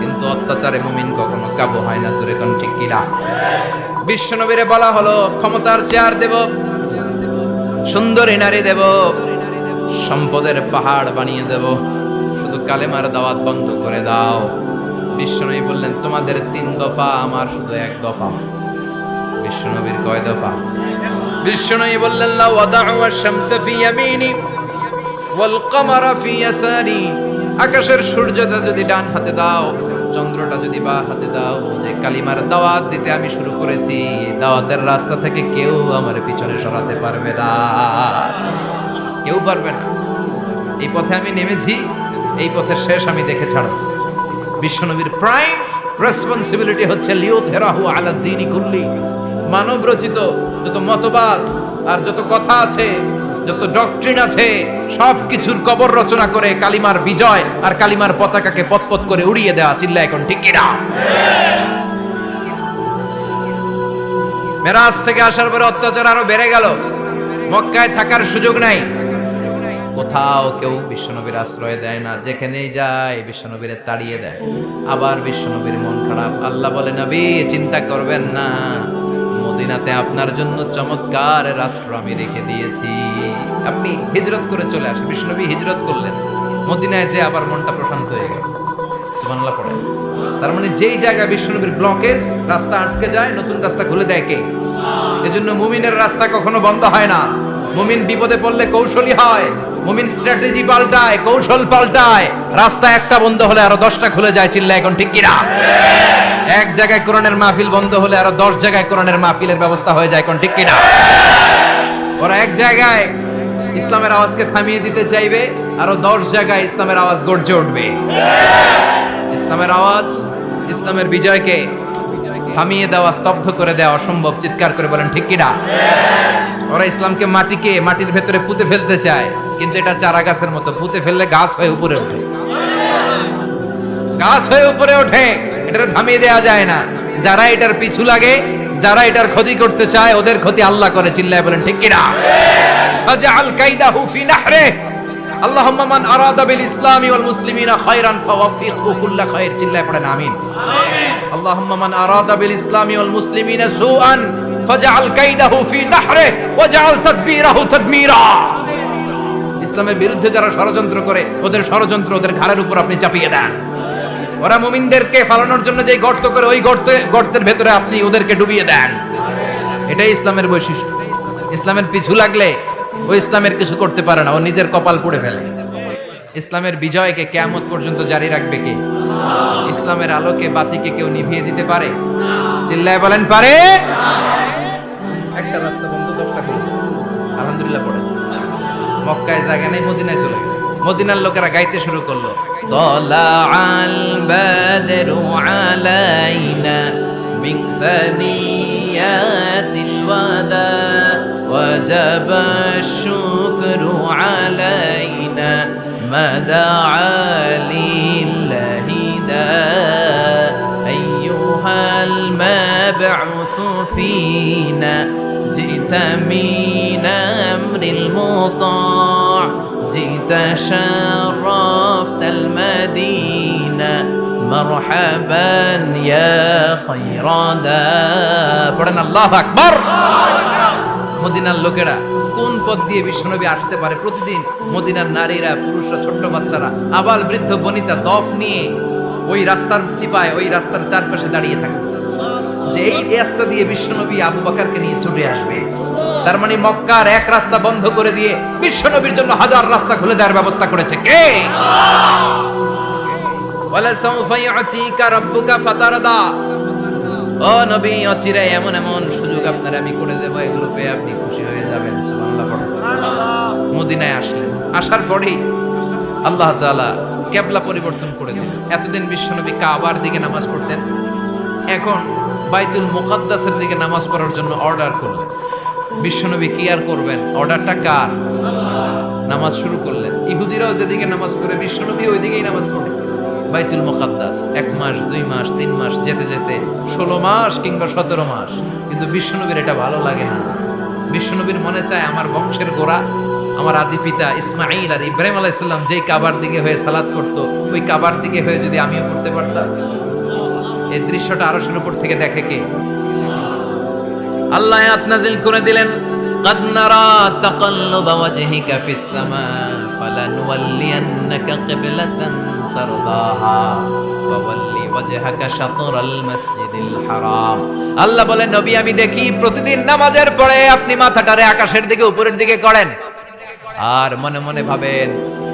কিন্তু অত্যাচারে মুমিন কখনো কাবু হয় না। জোরে কোন ঠিক কিনা? বিশ্বনবীরে বলা হলো ক্ষমতার চেয়ার দেব, সুন্দরী নারী দেব, সম্পদের পাহাড় বানিয়ে দেব, শুধু কালেমার দাওয়াত বন্ধ করে দাও। বিশ্বনবী বললেন তোমাদের 3 দফা, আমার শুধু 1 দফা। বিশ্বনবীর কয় দফা? বিশ্বনবী বললেন লা ওয়াদাউ আশ-শামসা ফি ইয়ামিনি ওয়াল কামারা ফি ইয়াসারি। আকাশের সূর্যটা যদি ডান হাতে দাও, চন্দ্রটা যদি বাঁ হাতে দাও, যে কালিমার দাওয়াত দিতে আমি শুরু করেছি, দাওয়াতের রাস্তা থেকে কেউ আমার পিছনে সরাতে পারবে না, কেউ পারবে না। এই পথে আমি নেমেছি, এই পথের শেষ আমি দেখে ছাড়ব। বিশ্বনবীর প্রাইম রেসপন্সিবিলিটি হচ্ছে লিউথিরাহু আলা দ্বীনি কুল্লি। মানব রচিত যত মতবাদ আর যত কথা আছে, যত ডক্ট্রিন আছে, সব কিছুর কবর রচনা করে কালিমার বিজয় আর কালিমার পতাকাকে পতপত করে উড়িয়ে দেওয়া। চিল্লা এখন ঠিক কিনা? মেরাজ থেকে আসার পরে অত্যাচার আরো বেড়ে গেল, মক্কায় থাকার সুযোগ নাই, কোথাও কেউ বিশ্বনবীর আশ্রয় দেয় না, যেখানেই যায় বিশ্বনবীরে তাড়িয়ে দেয়। আবার বিশ্বনবীর মন খারাপ। আল্লাহ বলে নবী চিন্তা করবেন না, মদিনাতে আপনার জন্য চমৎকার রাষ্ট্র আমি রেখে দিয়েছি, আপনি হিজরত করে চলে আসেন। বিশ্বনবী হিজরত করলেন, মদিনায় যে আবার মনটা প্রশান্ত হয়ে গেল। সুবহানাল্লাহ পড়ে। তার মানে যেই জায়গায় বিশ্বনবীর ব্লকেজ, রাস্তা আটকে যায়, নতুন রাস্তা খুলে দেয় কে? এজন্য মুমিনের রাস্তা কখনো বন্ধ হয় না। মুমিন বিপদে পড়লে কৌশলী হয়, মুমিন স্ট্র্যাটেজি পাল্টায়, কৌশল পাল্টায়। রাস্তা একটা বন্ধ হলে আরো 10টা খুলে যায়। চিল্লা এখন ঠিক কিনা? এক জায়গায় কোরআনের মাহফিল বন্ধ হলে আরো 10 জায়গায় কোরআনের মাহফিলের ব্যবস্থা হয়ে যায়। এখন ঠিক কিনা? ওরা এক জায়গায় ইসলামের আওয়াজকে থামিয়ে দিতে চাইবে, আরো 10 জায়গায় ইসলামের আওয়াজ গর্জে উঠবে। ইসলামের আওয়াজ, ইসলামের বিজয়কে থামিয়ে দেওয়া, স্তব্ধ করে দেওয়া অসম্ভব। চিৎকার করে বলেন ঠিক কিনা? ওরা ইসলামকে মাটির ভেতরে পুঁতে ফেলতে চায়, কিন্তু এটা চারা গাছের মতো, পুঁতে ফেললে গাছ হয়ে উপরে ওঠে, গাছ হয়ে উপরে ওঠে, এটা থামিয়ে দেওয়া যায় না। যারা এটার পিছু লাগে, যারা এটার ক্ষতি করতে চায়, ওদের ক্ষতি আল্লাহ করে। চিল্লায় বলেন ঠিক কিনা? ফাজআল কাইদাহু ফি নাহরে। আল্লাহুম্মা মান আরাদা বিল ইসলামি ওয়াল মুসলিমিনা খায়রান ফাওয়াফিকহু কুল্লা খায়র। চিল্লায় পড়েন আমিন। আল্লাহুম্মা মান আরাদা বিল ইসলামি ওয়াল মুসলিমিনা সুআন ফাজআল কাইদাহু ফি নাহরে ওয়াজআল তাদবীরাহু তাদমীরা। ইসলামের বিরুদ্ধে যারা ষড়যন্ত্র করে, ওদের ষড়যন্ত্র ওদের ঘাড়ের উপর আপনি চাপিয়ে দেন। ওরা মুমিনদেরকে ফালানোর জন্য যে গর্ত করে, ওই গর্তের ভেতরে আপনি ওদেরকে ডুবিয়ে দেন। এটাই ইসলামের বৈশিষ্ট্য। ইসলামের পিছু লাগলে ও ইসলামের কিছু করতে পারে না, ও নিজের কপাল পুড়ে ফেলে। ইসলামের বিজয়কে কিয়ামত পর্যন্ত জারি রাখবে কে? ইসলামের আলোকে, বাতিকে কেউ নিভিয়ে দিতে পারে? চিল্লায় বলেন পারে? একটা রাস্তা বন্ধ, 10টা খুলে। আলহামদুলিল্লাহ পড়ে। মক্কায় জায়গা নেই, মদিনায় চলে গেল। মদিনার লোকেরা গাইতে শুরু করলো, তলাআল বাদরু আলাইনা মিন সানিয়াতিল ওয়াদা ওয়াজাবা আশ-শুকরু আলাইনা মাদাআ লিল্লাহি দা আইয়ুহাল মাবউসু ফিনা জিতা মিন আমরিল মুতা' جئت شرفت المدينة مرحبا يا خير دا পড়েন আল্লাহু আকবার। মদিনার লোকেরা কোন পথ দিয়ে বিশ্বনবী আসতে পারে? প্রতিদিন মদিনার নারীরা, পুরুষরা, ছোট্ট বাচ্চারা, আবাল বৃদ্ধ বনিতা দফ নিয়ে ওই রাস্তার চিপায়, ওই রাস্তার চারপাশে দাঁড়িয়ে থাকে, যে এই রাস্তা দিয়ে বিশ্বনবী আবু বকরকে নিয়ে ছুটে আসবে। তার মানে মক্কার এক রাস্তা বন্ধ করে দিয়ে বিশ্বনবীর জন্য হাজার রাস্তা খুলে দেওয়ার ব্যবস্থা করেছে কে? ওয়ালা সাউফা ইউতিকা রাব্বুকা ফাতারদা। ও নবী, অচিরে এমন এমন সুযোগ আপনার আমি করে দেব, এগুলো পেয়ে আপনি খুশি হয়ে যাবেন। সুবহানাল্লাহ পড়ুন। মদিনায় আসলেন, আসার পরেই আল্লাহ তাআলা কিবলা পরিবর্তন করে দিলেন। এতদিন বিশ্বনবী কাবার দিকে নামাজ পড়তেন, এখন বাইতুল মুকাদ্দাসের দিকে নামাজ পড়ার জন্য অর্ডার করলেন। বিশ্বনবী কি আর করবেন? অর্ডারটা কার? নামাজ শুরু করলেন। ইহুদিরাও যেদিকে নামাজ পড়ে, বিশ্বনবী ওই দিকেই নামাজ পড়ে। বাইতুল মুকাদ্দাস 1 মাস, 2 মাস, 3 মাস, যেতে যেতে 16 মাস কিংবা 17 মাস। কিন্তু বিশ্বনবীর এটা ভালো লাগে না। বিশ্বনবীর মনে চায় আমার বংশের গোড়া, আমার আদি পিতা ইসমাঈল আর ইব্রাহিম আলাইহিস সালাম যেই কাবার দিকে হয়ে সালাত করত, ওই কাবার দিকে হয়ে যদি আমিও পড়তে পারতাম। এই দৃশ্যটা আরশের উপর থেকে দেখে কে? আল্লাহ আয়াত নাযিল করে দিলেন, قد نرى تقلب وجهك في السماء فلنولينك قبلة ترضاها فولي وجهك شطر المسجد الحرام। আল্লাহ বলেন, নবী আমি দেখি প্রতিদিন নামাজের পরে আপনি মাথাটারে আকাশের দিকে উপরের দিকে করেন আর মনে মনে ভাবেন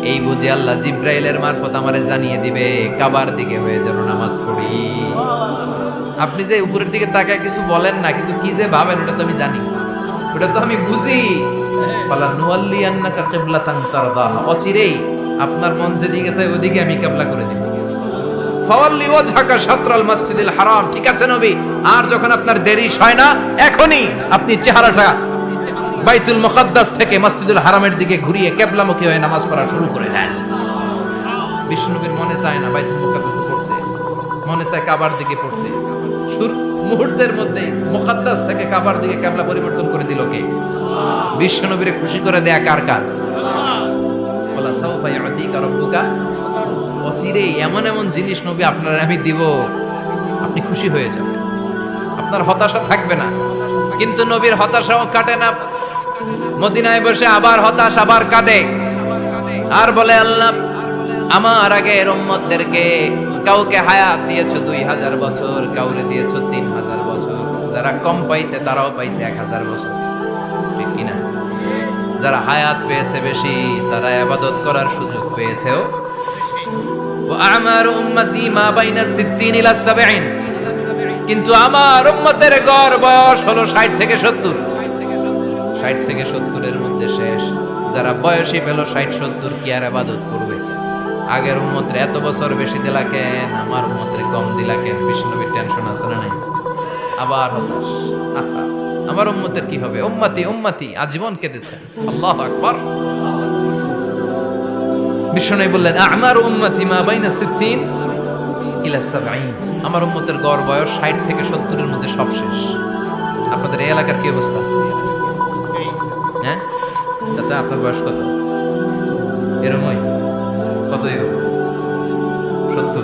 এই বুঝি আল্লাহ জিব্রাইলের মারফত আমারে জানিয়ে দিবে কাবার দিকে হয়ে যেন নামাজ পড়ি। আপনি যে উপরের দিকে তাকায় কিছু বলেন না, কিন্তু কি যে ভাবেন ওটা তো আমি জানি, ওটা তো আমি বুঝি। ফালা নুওয়াল্লিয়ান্নাকা কিবলাতান তারদাহা, অচিরেই আপনার মন যেদিকে চায় ওদিকে আমি কিবলা করে দিব। ফাওয়াল্লি ওয়াজহাকা শাতরাল মাসজিদিল হারাম, ঠিক আছে নবী, আর যখন আপনার দেরি হয় না এখনই আপনি চেহারাটা বাইতুল মুকাদ্দাস থেকে মসজিদুল হারামের দিকে ঘুরিয়ে কিবলামুখী হয়ে নামাজ পড়া শুরু করে দেন। বিষ্ণুনবীর মনে চায় না বাইতুল মুকাদ্দাসে পড়তে, মনে চায় কাবার দিকে পড়তে। মুহূর্তের মধ্যে মুকাদ্দাস থেকে কাবার দিকে কিবলা পরিবর্তন করে দিল কে? বিশ্বনবীরে খুশি করে দেয়া কার কাজ? ওয়ালা সাউফা ইয়াতিকা রাব্বুকা, অচিরেই এমন এমন জিনিস নবী আপনার আমি দিব, আপনি খুশি হয়ে যাবেন, আপনার হতাশা থাকবে না। কিন্তু নবীর হতাশাও কাটে না, মদিনায় বসে আবার হতাশ, আবার কাঁদে আর বলে, আল্লাহ আমার আগের উম্মতদেরকে কাউকে হায়াত দিয়েছো 2000 বছর, কাউরে দিয়েছো 3000 বছর, যারা কম পাইছে তারাও পাইছে 1000 বছর, ঠিক কিনা? যারা হায়াত পেয়েছে বেশি তারা ইবাদত করার সুযোগ পেয়েছেও। ওয়া আমার উম্মতি মা বাইনা 60 ইলা 70, কিন্তু আমার উম্মতের গড় বয়স হলো 60 থেকে 70। 60 থেকে 70 এর মধ্যে শেষ। যারা বয়সী পেল 60-70 কি আর ইবাদত করবে? আগের উম্মতের এত বছর বেশি দিলা কেন, আমার উম্মতের কম দিলা কেন? বিষ্ণুনবীর টেনশন আছে না নাই? আবার হতাশ, আমার উম্মতের কি হবে? উম্মতি উম্মতি আজীবন কেঁদেছে। আল্লাহু আকবার। বিষ্ণুনবী বললেন, আমার উম্মতি মা বাইনা 60 ইলা 70, আমার উম্মতের গড় বয়স 60 থেকে 70 এর মধ্যে সব শেষ। আপনাদের এই এলাকার কি অবস্থা? হ্যাঁ চাচা, আপনার বয়স কত? এরমই কত? 70।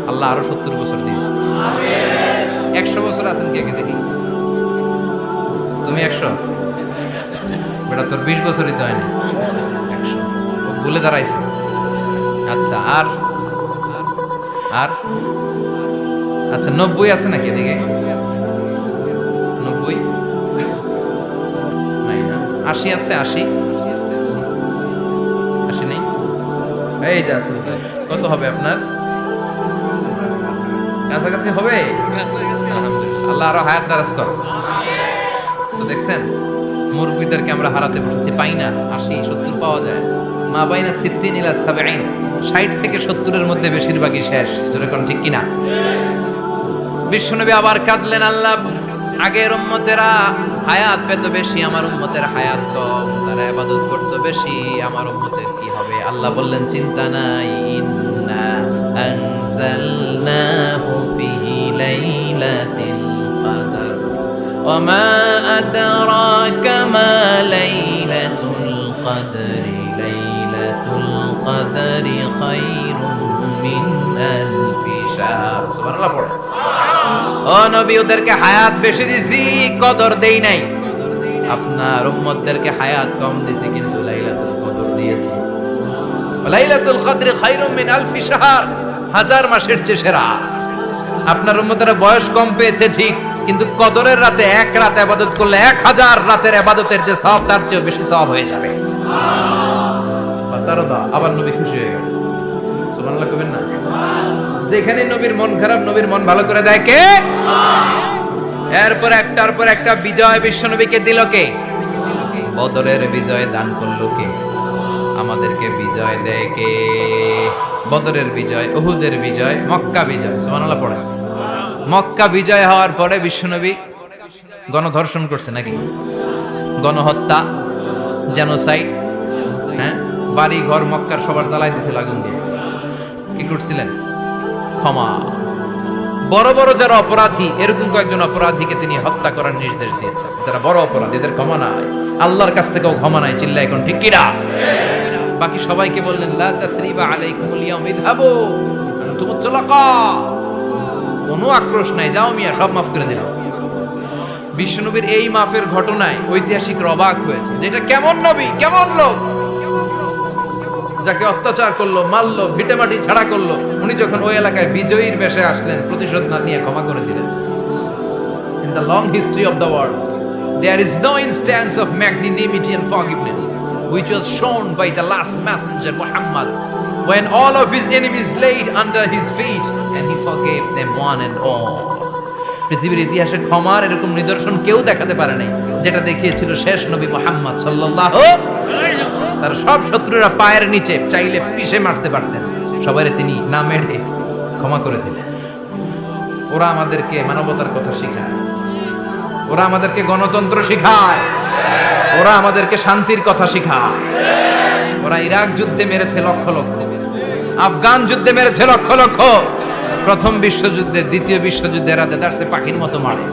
আল্লাহ আরো 70 বছর দিন। 100 বছর আছেন কে কে দেখি? তুমি 100? বেটা তোর 20 বছরই তো হয়নি। 100 ও ভুলে দাঁড়াইছে। আচ্ছা, আর আর আচ্ছা 90 আছে নাকি এদিকে? 90 নাই না? 80 আছে? 80 নেই? এই যে আছে। কত হবে আপনার? কাছাকাছি হবে? আলহামদুলিল্লাহ, আল্লাহ আরো হায়াত দারাজ করো। তো দেখছেন মুরব্বীদেরকে আমরা হারাতে বসেছি, পাই না। 80-70 পাওয়া যায়। মা বাইনা 60 ইলা 70, 60 থেকে 70 এর মধ্যে বেশিরভাগই শেষ। যেরকম ঠিক কিনা? বিশ্বনবী আবার কাঁদলেন, আল্লাহ আগের উম্মতেরা হায়াত পেত বেশি, আমার উম্মতের হায়াত কম, তারা ইবাদত করত বেশি, আমার উম্মতের কি হবে? আল্লাহ বললেন, চিন্তা নাই, ইন্না আনজালনাহু ফি লাইলাতিল কদর ওয়া মা আদরাকা মা লাইলাতুল কদরি লাইলাতুল কদরি খায়রুম মিন আলফি শাহর। সুবহানাল্লাহ পড়ো। ও নবী, ওদেরকে হায়াত বেশি দিছি, কদর দেই নাই। আপনার উম্মতদেরকে হায়াত কম দিছি, কিন্তু লাইলাতুল কদর দিয়েছি। লাইলাতুল কদর খায়রুম মিন আলফি শাহর, 1000 মাসের চেয়ে সেরা। আপনার উম্মতেরা বয়স কম পেয়েছে ঠিক, কিন্তু কদরের রাতে এক রাত ইবাদত করলে 1000 রাতের ইবাদতের যে সওয়াব তার চেয়ে বেশি সওয়াব হয়ে যাবে। আবার নবী খুশি হয়ে গেল। সুবহানাল্লাহ কইবেন না? যেখানে নবীর মন খারাপ, নবীর মন ভালো করে দেয় কে? এরপর একটার পর একটা বিজয় বিশ্বনবীকে দিল কে? বদরের বিজয় দান করলো কে? আমাদেরকে বিজয় দেয় কে? বদরের বিজয়, উহুদের বিজয়, মক্কা বিজয়। সুবহানাল্লাহ পড়ে। মক্কা বিজয় হওয়ার পরে বিশ্বনবী গণধর্ষণ করছে নাকি? গণহত্যা, জেনোসাইড, হ্যাঁ, বাড়ি ঘর মক্কার সবার জ্বালাই দিয়েছিল আগুন দিয়ে। কি করছিলেন? ক্ষমা। বড় বড় যারা অপরাধী, এরকম কয়েকজন অপরাধীকে তিনি হত্যা করার নির্দেশ দিয়েছেন। যারা বড় অপরাধী, এদের ক্ষমা নাই, আল্লাহর কাছ থেকেও ক্ষমা নাই। চিল্লা এখন ঠিক কিনা? বাকি সবাইকে বললেন, লা তাসরিবা আলাইকুমুল ইয়াউম ইযহাবু আনতুম তুলাকা, কোনো আক্রোশ নাই, যাও মিয়া, সব মাফ করে দিলাম। বিশ্বনবীর এই মাফের ঘটনায় ঐতিহাসিক অবাক হয়েছে, যেটা কেমন নবী, কেমন লোক, যাকে অত্যাচার করলো, মারলো, ভিটেমাটি ছাড়া করলো, উনি যখন ওই এলাকায় বিজয়ীর বেশে আসলেন, প্রতিশোধ না নিয়ে ক্ষমা করে দিলেন। In the long history of the world, there is no instance of magnanimity and forgiveness which was shown by the last messenger Muhammad, when all of his enemies laid under his feet and he forgave them one and all. পৃথিবীর ইতিহাসে ক্ষমার এরকম নিদর্শন কেউ দেখাতে পারে নাই, যেটা দেখিয়েছিল শেষ নবী মুহাম্মদ সাল্লাল্লাহু আলাইহি ওয়াসাল্লাম। তার সব শত্রুরা পায়ের নিচে চাইলে পিষে মারতে পারতেন, সবাইরে তিনি না মেরে ক্ষমা করে দিলেন। ওরা আমাদেরকে মানবতার কথা শেখায়, ওরা আমাদেরকে গণতন্ত্র শেখায়, ওরা আমাদেরকে শান্তির কথা শেখায়। ওরা ইরাক যুদ্ধে মেরেছে লক্ষ লক্ষ, আফগান যুদ্ধে মেরেছে লক্ষ লক্ষ, প্রথম বিশ্বযুদ্ধে, দ্বিতীয় যুদ্ধে এরা দেদারসে পাখির মতো মারে,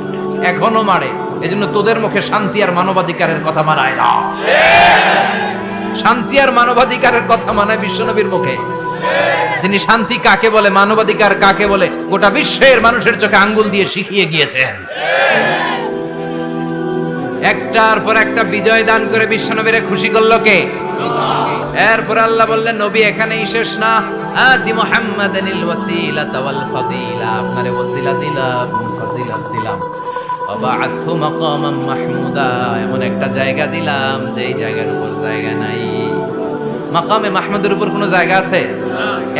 এখনো মারে। এজন্য তোদের মুখে শান্তি আর মানবাধিকারের কথা মানায় না। শান্তি আর মানবাধিকারের কথা মানায় বিশ্বনবীর মুখে, যিনি শান্তি কাকে বলে, মানবাধিকার কাকে বলে, গোটা বিশ্বের মানুষের চোখে আঙ্গুল দিয়ে শিখিয়ে গিয়েছেন। একটার পর একটা বিজয় দান করে বিশ্বনবীরে খুশি করলো কে? এরপর আল্লাহ বললেন, নবী এখানেই শেষ না, আতি মুহাম্মাদানিল ওয়াসিলাতা ওয়াল ফাদিলা, আপনারে ওয়াসিলা দিলাম, ফাজিলাত দিলাম, ওয়াবা'আথহু মাকামান মাহমুদা, এমন একটা জায়গা দিলাম যেই জায়গার উপর জায়গা নাই। মাকামে মাহমুদের উপর কোনো জায়গা আছে?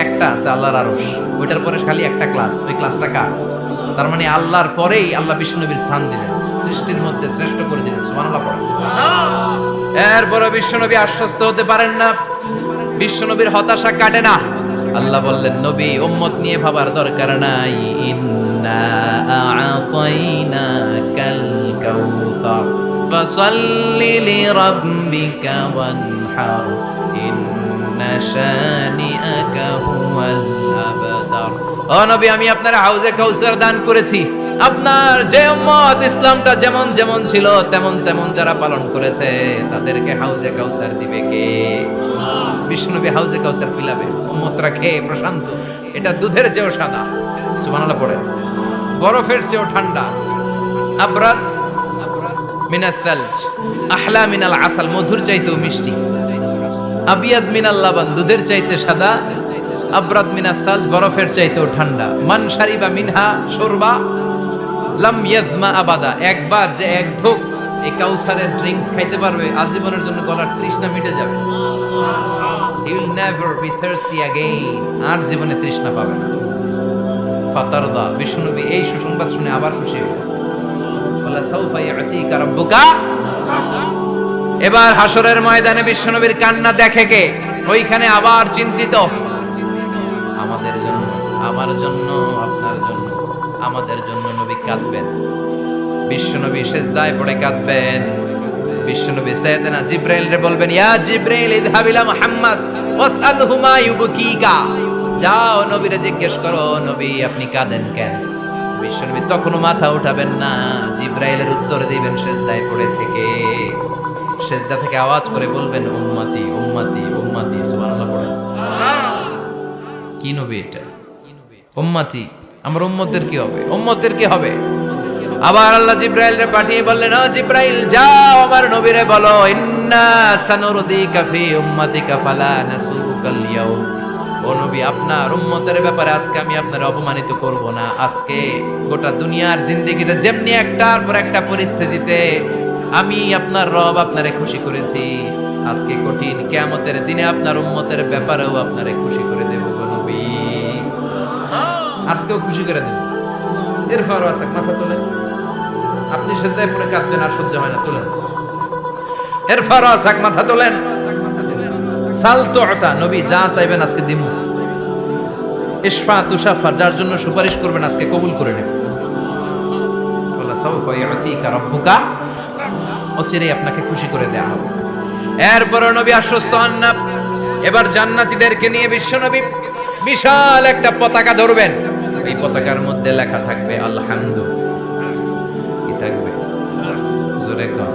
একটা আছে, আল্লাহর আরশ। ওইটার পরে খালি একটা ক্লাস, ওই ক্লাসটা কার? তার মানে আল্লাহর পরেই আল্লাহ বিশ্বনবীর স্থান দিলেন, সৃষ্টির মধ্যে শ্রেষ্ঠ করে দিলেন। সুবহানাল্লাহ পড়েন। এরপরে বিশ্বনবী আশ্বস্ত হতে পারেন না, বিশ্বনবীর হতাশা কাটে না। আল্লাহ বললেন, নবী উম্মত নিয়ে ভাবার দরকার নাই, ইন্না আ'তাইনাকাল কাউসার ফাসাল্লি লিরাব্বিকা ওয়ানহার ইন্না শানিআকা হুয়াল আবতার। ও নবী, আমি আপনার হাউজে কাউসার দান করেছি। আপনার যে উম্মত ইসলামটা যেমন যেমন ছিল তেমন তেমন যারা পালন করেছে, তাদেরকে হাউজে কাউসার দিবে কে? বিশ্বনবী হাউজে কাউসার পিলাবে, উম্মতরা খেয়ে প্রশান্ত। এটা দুধের চেয়েও সাদা, সুবহানাল্লাহ পড়ে, বরফের চেয়েও ঠান্ডা, আবরাদ মিনাস সালজ, আহলা মিনাল আসাল, মধুর চাইতেও মিষ্টি, আবিয়াদ মিনাল লাবান, দুধের চাইতে সাদা, আবরাদ মিনাস সালজ, বরফের চাইতেও ঠান্ডা। মান শারিবা মিনহা শুরবা লাম ইয়াজমা আবাদা, একবার যে এক ঢোক এই কাউসারের ড্রিঙ্কস খাইতে পারবে, আজীবনের জন্য গলার তৃষ্ণা মিটে যাবে। He will never be thirsty again, আর জীবনে তৃষ্ণা পাবে না। ফাতারদা, বিশ্বনবী এই সুসংবাদ শুনে আবার খুশি হলেন। ওয়ালা সাউফা ইয়াতিকা রাব্বুকা। এবার হাসরের ময়দানে বিশ্বনবীর কান্না দেখে কে? ওইখানে আবার চিন্তিত, আমাদের জন্য, আমার জন্য, আপনার জন্য, আমাদের জন্য নবী কাঁদবেন। বিশ্বনবী সিজদায় পড়ে কাঁদবেন। বিশ্বনবী সাইয়েদনা জিবরাইল রে বলবেন, ইয়া জিবরাইল ইযহাব ইলা মুহাম্মদ ওয়াসআলহু মা ইউবকিকা, যাও নবীরে জিজ্ঞেস করো, নবী আপনি কাঁদেন কেন? বিশ্বনবী তখনও মাথা উঠাবেন না, জিবরাইলের উত্তর দিবেন সিজদায় পড়ে থেকে। সিজদা থেকে আওয়াজ করে বলবেন, উম্মতি উম্মতি উম্মতি। সুবহানাল্লাহ পড়েন। কি নবী এটা? উম্মতি, আমার উম্মতের কি হবে? উম্মতের কি হবে? আবার আল্লাহ জিবরাইলকে পাঠিয়ে বললেন, ও জিবরাইল যাও আমার নবীরে বলো, ইন্না সানুরদিকা ফি উম্মতিকা ফালা নাসুকাল ইয়াউম। ও নবী, আপনার উম্মতের ব্যাপারে আজকে আমি আপনার অপমানিত করব না। আজকে গোটা দুনিয়ার জিন্দেগিতে যেমনি একটার পর একটা পরিস্থিতিতে আমি আপনার রব আপনারে খুশি করেছি, আজকে কঠিন কিয়ামতের দিনে আপনার উম্মতের ব্যাপারেও আপনারে খুশি করে দেব গো নবী। আজকেও খুশি করে দেব। এরপর আসাক মাথা তোলেন, আপনি সিজদায় পড়ে কাঁদবেন আর সহ্য হয় না, তোলেন। এরপর আসাক মাথা তোলেন। সাল তুতা, নবী যা চাইবেন আজকে দিমু। ইশফা তুশাফা, যার জন্য সুপারিশ করবেন আজকে কবুল করে নেব। ওয়ালা সাউফা ইয়াতিকা রাব্বুকা, অচিরেই আপনাকে খুশি করে দেয়া হবে। এরপর নবী আশ্বস্ত হন না। এবার জান্নাতীদেরকে নিয়ে বিশ্বনবী বিশাল একটা পতাকা ধরবেন। এই পতাকার মধ্যে লেখা থাকবে আলহামদু। কি থাকবে? জোরে কর,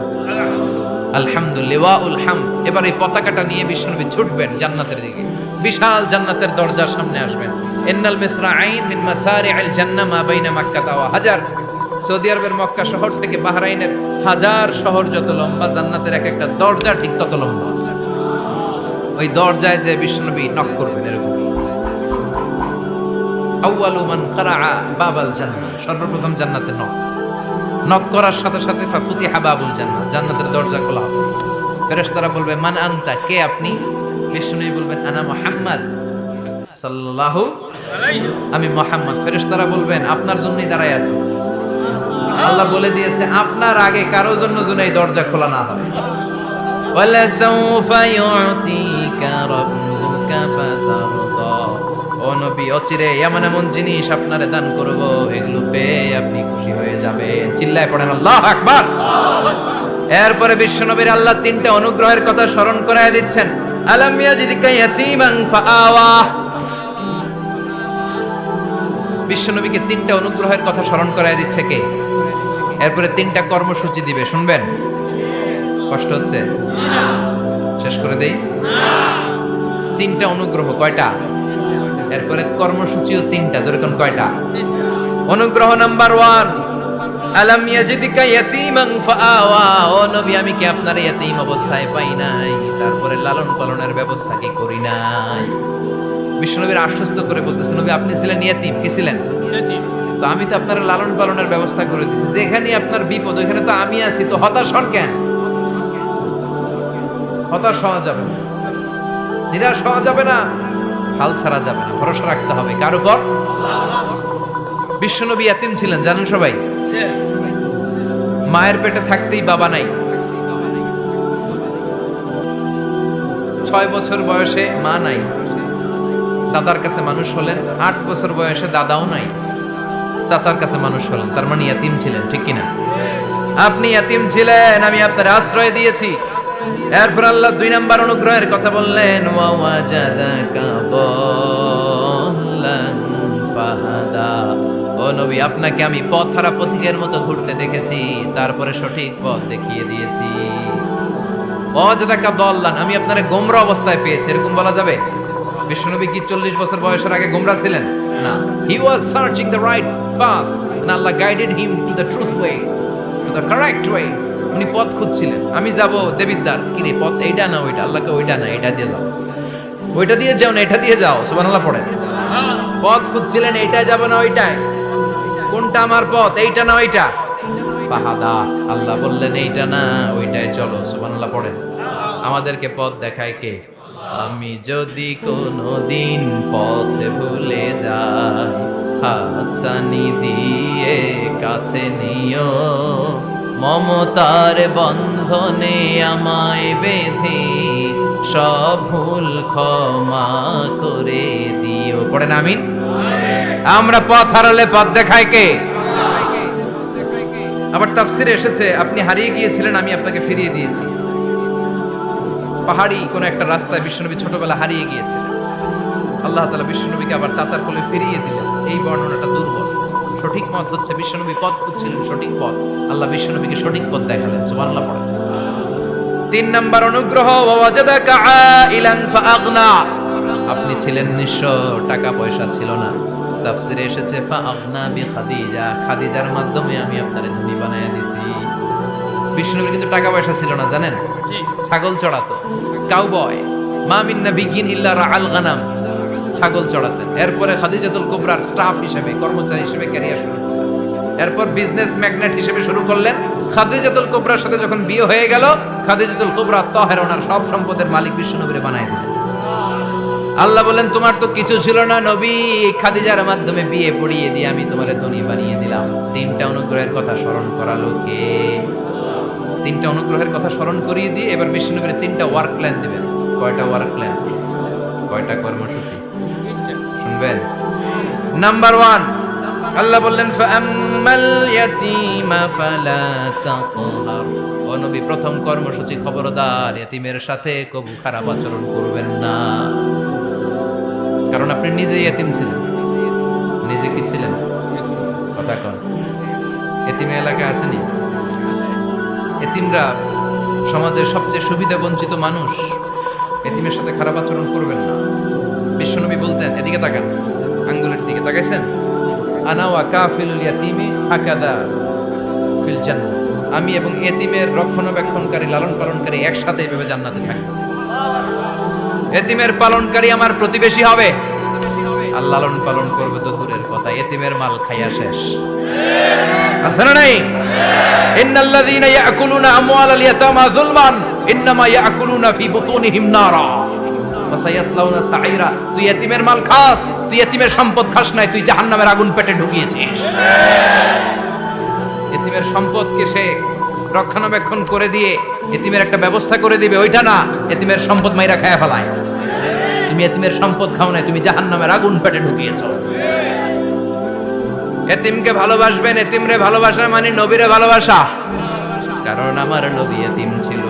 আলহামদুলিল্লাহুল হামদ। এবার এই পতাকাটা নিয়ে বিশ্বনবী ছুটবেন জান্নাতের দিকে। বিশাল জান্নাতের দরজার সামনে আসবেন। ইন্নাল মিসরাঈন মিন মাসারি'আল জান্নাহ মা বাইনা মাক্কাহ ওয়া হাজার। সৌদি আরবের মক্কা শহর থেকে বাহরাইনের হাজার শহর যত লম্বা, জান্নাতের এক একটা দরজা ঠিক তত লম্বা। ওই দরজায় যে বিশ্বনবী নক করবেন এরকম। আউয়ালু মান কারাআ বাবাল জান্নাহ, সর্বপ্রথম জান্নাতে নক করার সাথে সাথে ফাফুতিহা বাবুল জান্নাহ, জান্নাতের দরজা খোলা হবে। ফেরেশতারা বলবে মান আনতা, কে আপনি? বিশ্বনবী বলবেন আনা মুহাম্মদ সাল্লাল্লাহু আলাইহি, আমি মুহাম্মদ। ফেরেশতারা বলবেন আপনার জন্যই দাঁড়ায় আছি। আল্লাহ বলে দিয়েছে আপনার আগে কারো জন্য যেন এই দরজা খোলা না হয়। ওয়ালা সাউফা ইউতিকা রাব্বুকা ফাতারদা, ও নবী অচিরে এমন এমন জিনিস আপনারে দান করব, এগুলো পেয়ে আপনি খুশি হয়ে যাবেন। চিল্লায় পড়েন আল্লাহু আকবার। এরপরে বিশ্বনবীর আল্লাহ তিনটা অনুগ্রহের কথা স্মরণ করায় দিচ্ছেন। আলাম ইয়াজিদকা ইয়াতীমান ফাআওয়া, বিশ্বনবীকে তিনটা অনুগ্রহের কথা স্মরণ করায় দিচ্ছে কে? এরপরে তিনটা কর্মসূচি দিবে, শুনবেন? কষ্ট হচ্ছে? শেষ করে দেই। তিনটা অনুগ্রহ, কয়টা? এরপরে কর্মসূচিও তিনটা, যেরকম কয়টা? অনুগ্রহ নাম্বার 1, আলাম ইয়াজিদকা ইয়াতীমান ফাআওয়া, ও নবী আমি কি আপনার ইয়াতীম অবস্থায় পাই নাই, তারপরে লালন পালনের ব্যবস্থা কি করি নাই? বিশ্বনবীর আশ্বস্ত করে বলতেছে নবী আপনি ছিলেন ইয়াতীম, কি ছিলেন? ইয়াতীম। তো আমি তো আপনার লালন পালনের ব্যবস্থা করে দিয়েছি, যেখানে আপনার বিপদ ওইখানে তো আমি আছি, তো হতাশ হন কেন? হতাশ হওয়া যাবে না, নিরাশ হওয়া যাবে না, হাল ছাড়া যাবে না, ভরসা রাখতে হবে কার উপর? বিশ্বনবী ইয়াতীম ছিলেন, জানেন সবাই? মায়ের পেটে থাকতেই বাবা নাই। 6 বছর বয়সে মা নাই, দাদার কাছে মানুষ হলেন। 8 বছর বয়সে দাদাও নাই, চাচার কাছে মানুষ হলেন। তার মানে ইয়াতীম ছিলেন, ঠিক কিনা? আপনি ইয়াতীম ছিলেন, আমি আপনার আশ্রয় দিয়েছি। এরপর আল্লাহ 2 নাম্বার অনুগ্রহের কথা বললেন, ওয়া ওয়াজাদাকা দাল্লান ফাহাদা, ও নবী আপনাকে আমি পথহারা পথিকের মতো ঘুরতে দেখেছি, তারপরে সঠিক পথ দেখিয়ে দিয়েছি। ওয়াজাদাকা দাল্লান, আমি আপনারে গোমরা অবস্থায় পেয়েছি, এরকম বলা যাবে? বিশ্বনবী কি 40 বছর বয়সের আগে গোমরা ছিলেন? না, he was searching the right path and আল্লাহ guided him to the truth way, to the correct way. উনি পথ খুঁজছিলেন। আমি যাব দেবিদ্দার, কি রে পথ এইটা না ওইটা? আল্লাহকে ওইটা না এটা দিয়ে যাও, ওইটা দিয়ে যাও না এটা দিয়ে যাও, সুবহানাল্লাহ পড়েন। পথ খুঁজছিলেন, এইটা যাব না ওইটায়, কোনটা আমার পথ, এইটা না ওইটা? ফাহাদা, আল্লাহ বললেন এইটা না ওইটায় চলো, সুবহানাল্লাহ পড়েন। আমাদেরকে পথ দেখায় কে? আমি যদি কোনদিন পথ ভুলে যাই, হাতছানি দিয়ে কাছে নিও, মমতার বন্ধনে আমায় বেঁধে সব ভুল ক্ষমা করে দিও। পড়েন আমিন। আমরা পথ হারালে পথ দেখায় কে? আবার তাফসিরে এসেছে আপনি হারিয়ে গিয়েছিলেন, আমি আপনাকে ফিরিয়ে দিয়েছি। পাহাড়ি কোন একটা রাস্তায় বিশ্বনবী ছোটবেলা হারিয়ে গিয়েছিলেন, আল্লাহ তাআলা বিশ্বনবীকে আবার চাচার কোলে ফিরিয়ে দিলেন। এই বর্ণনাটা দুর্বল। সঠিক মত হচ্ছে বিশ্বনবী পথ খুঁজছিলেন, সঠিক পথ, আল্লাহ বিশ্বনবীকে সঠিক পথ দেখালেন, সুবহানাল্লাহ পড়েন। 3 নাম্বার অনুগ্রহ, ওয়াজাদাকা আইলান ফাআগনা, আপনি ছিলেন নিঃস্ব, টাকা পয়সা ছিল না। তাফসিরে এসেছে ফাআগনা বিখাদিজা, খাদিজার মাধ্যমে আমি আপনারে ধনী বানায়া দিছি। বিষ্ণুবীর কিন্তু টাকা পয়সা ছিল না, জানেন? ছাগল চড়াতো, কাউবয়। মা মিন নাবিয়্যিন ইল্লা রাআল গানাম, ছাগল চড়াতেন। এরপরে খাদিজাতুল কুবরার স্টাফ হিসেবে, কর্মচারী হিসেবে ক্যারিয়ার শুরু করলেন। এরপর বিজনেস ম্যাগনেট হিসেবে শুরু করলেন। খাদিজাতুল কুবরার সাথে যখন বিয়ে হয়ে গেল, খাদিজাতুল কুবরা তাহেরা ওনার সব সম্পদের মালিক বিশ্বনবীরে বানায় দিলেন। আল্লাহ বলেন তোমার তো কিছু ছিল না নবী, খাদিজার মাধ্যমে বিয়ে পড়িয়ে দিয়ে আমি তোমারে ধনী বানিয়ে দিলাম। 3টা অনুগ্রহের কথা স্মরণ করালো কে? 3টা অনুগ্রহের কথা স্মরণ করিয়ে দিয়ে এবার বিশ্বনবীর 3টা ওয়ার্ক প্ল্যান দিবেন। কয়টা ওয়ার্ক প্ল্যান? কয়টা কর্মসূচি? শুনবেন। নাম্বার 1, আল্লাহ বললেন ফাআম্মাল ইয়াতীমা ফালা তাকহার, ও নবী প্রথম কর্মসূচি খবরদার ইয়াতীমের সাথে কবু খারাপ আচরণ করবেন না, কারণ আপনি নিজে ইয়াতীম ছিলেন। নিজে কি ছিলেন? কথা কন। এতিম এলাকায় আসেনি? এতিমরা সমাজের সবচেয়ে সুবিধা বঞ্চিত মানুষ, এতিমের সাথে খারাপ আচরণ করবেন না। বিশ্বনবী বলতেন, এদিকে তাকান, আঙ্গুলের দিকে তাকাইছেন, আনা ওয়া কাফিলুল ইয়াতীমি হাকাদা ফিল জান্নাহ, আমি এবং এতিমের রক্ষণাবেক্ষণকারী লালন পালনকারী একসাথে এইভাবে জান্নাতে থাকবো। এতিমের পালনকারী আমার প্রতিবেশী হবে, আর লালন পালন করবে তো দূরের কথা, এতিমের মাল খাইয়া শেষ। আছে না নাই? ইন্নাল্লাযীনা ইয়াকুলুনা আমওয়ালাল ইয়াতামা যুলমান ইন্নামা ইয়াকুলুনা ফি বুতুনিহিম নারা ওয়া সায়াসলাউনা সাঈরা। তুই এতিমের মাল খাস, তুই এতিমের সম্পদ খাস নাই, তুই জাহান্নামের আগুন পেটে ঢুকিয়েছিস। এতিমের সম্পদকে সে রক্ষণাবেক্ষণ করে দিয়ে এতিমের একটা ব্যবস্থা করে দিবে, ওইটা না, এতিমের সম্পদ মাইরা খায়া ফেলায়। তুমি এতিমের সম্পদ খাও নাই, তুমি জাহান্নামের আগুন পেটে ঢুকিয়েছো। এতিমকে ভালোবাসবেন, এতিমরে ভালোবাসা মানে নবীরে ভালোবাসা, কারণ আমার নবী এতিম ছিল,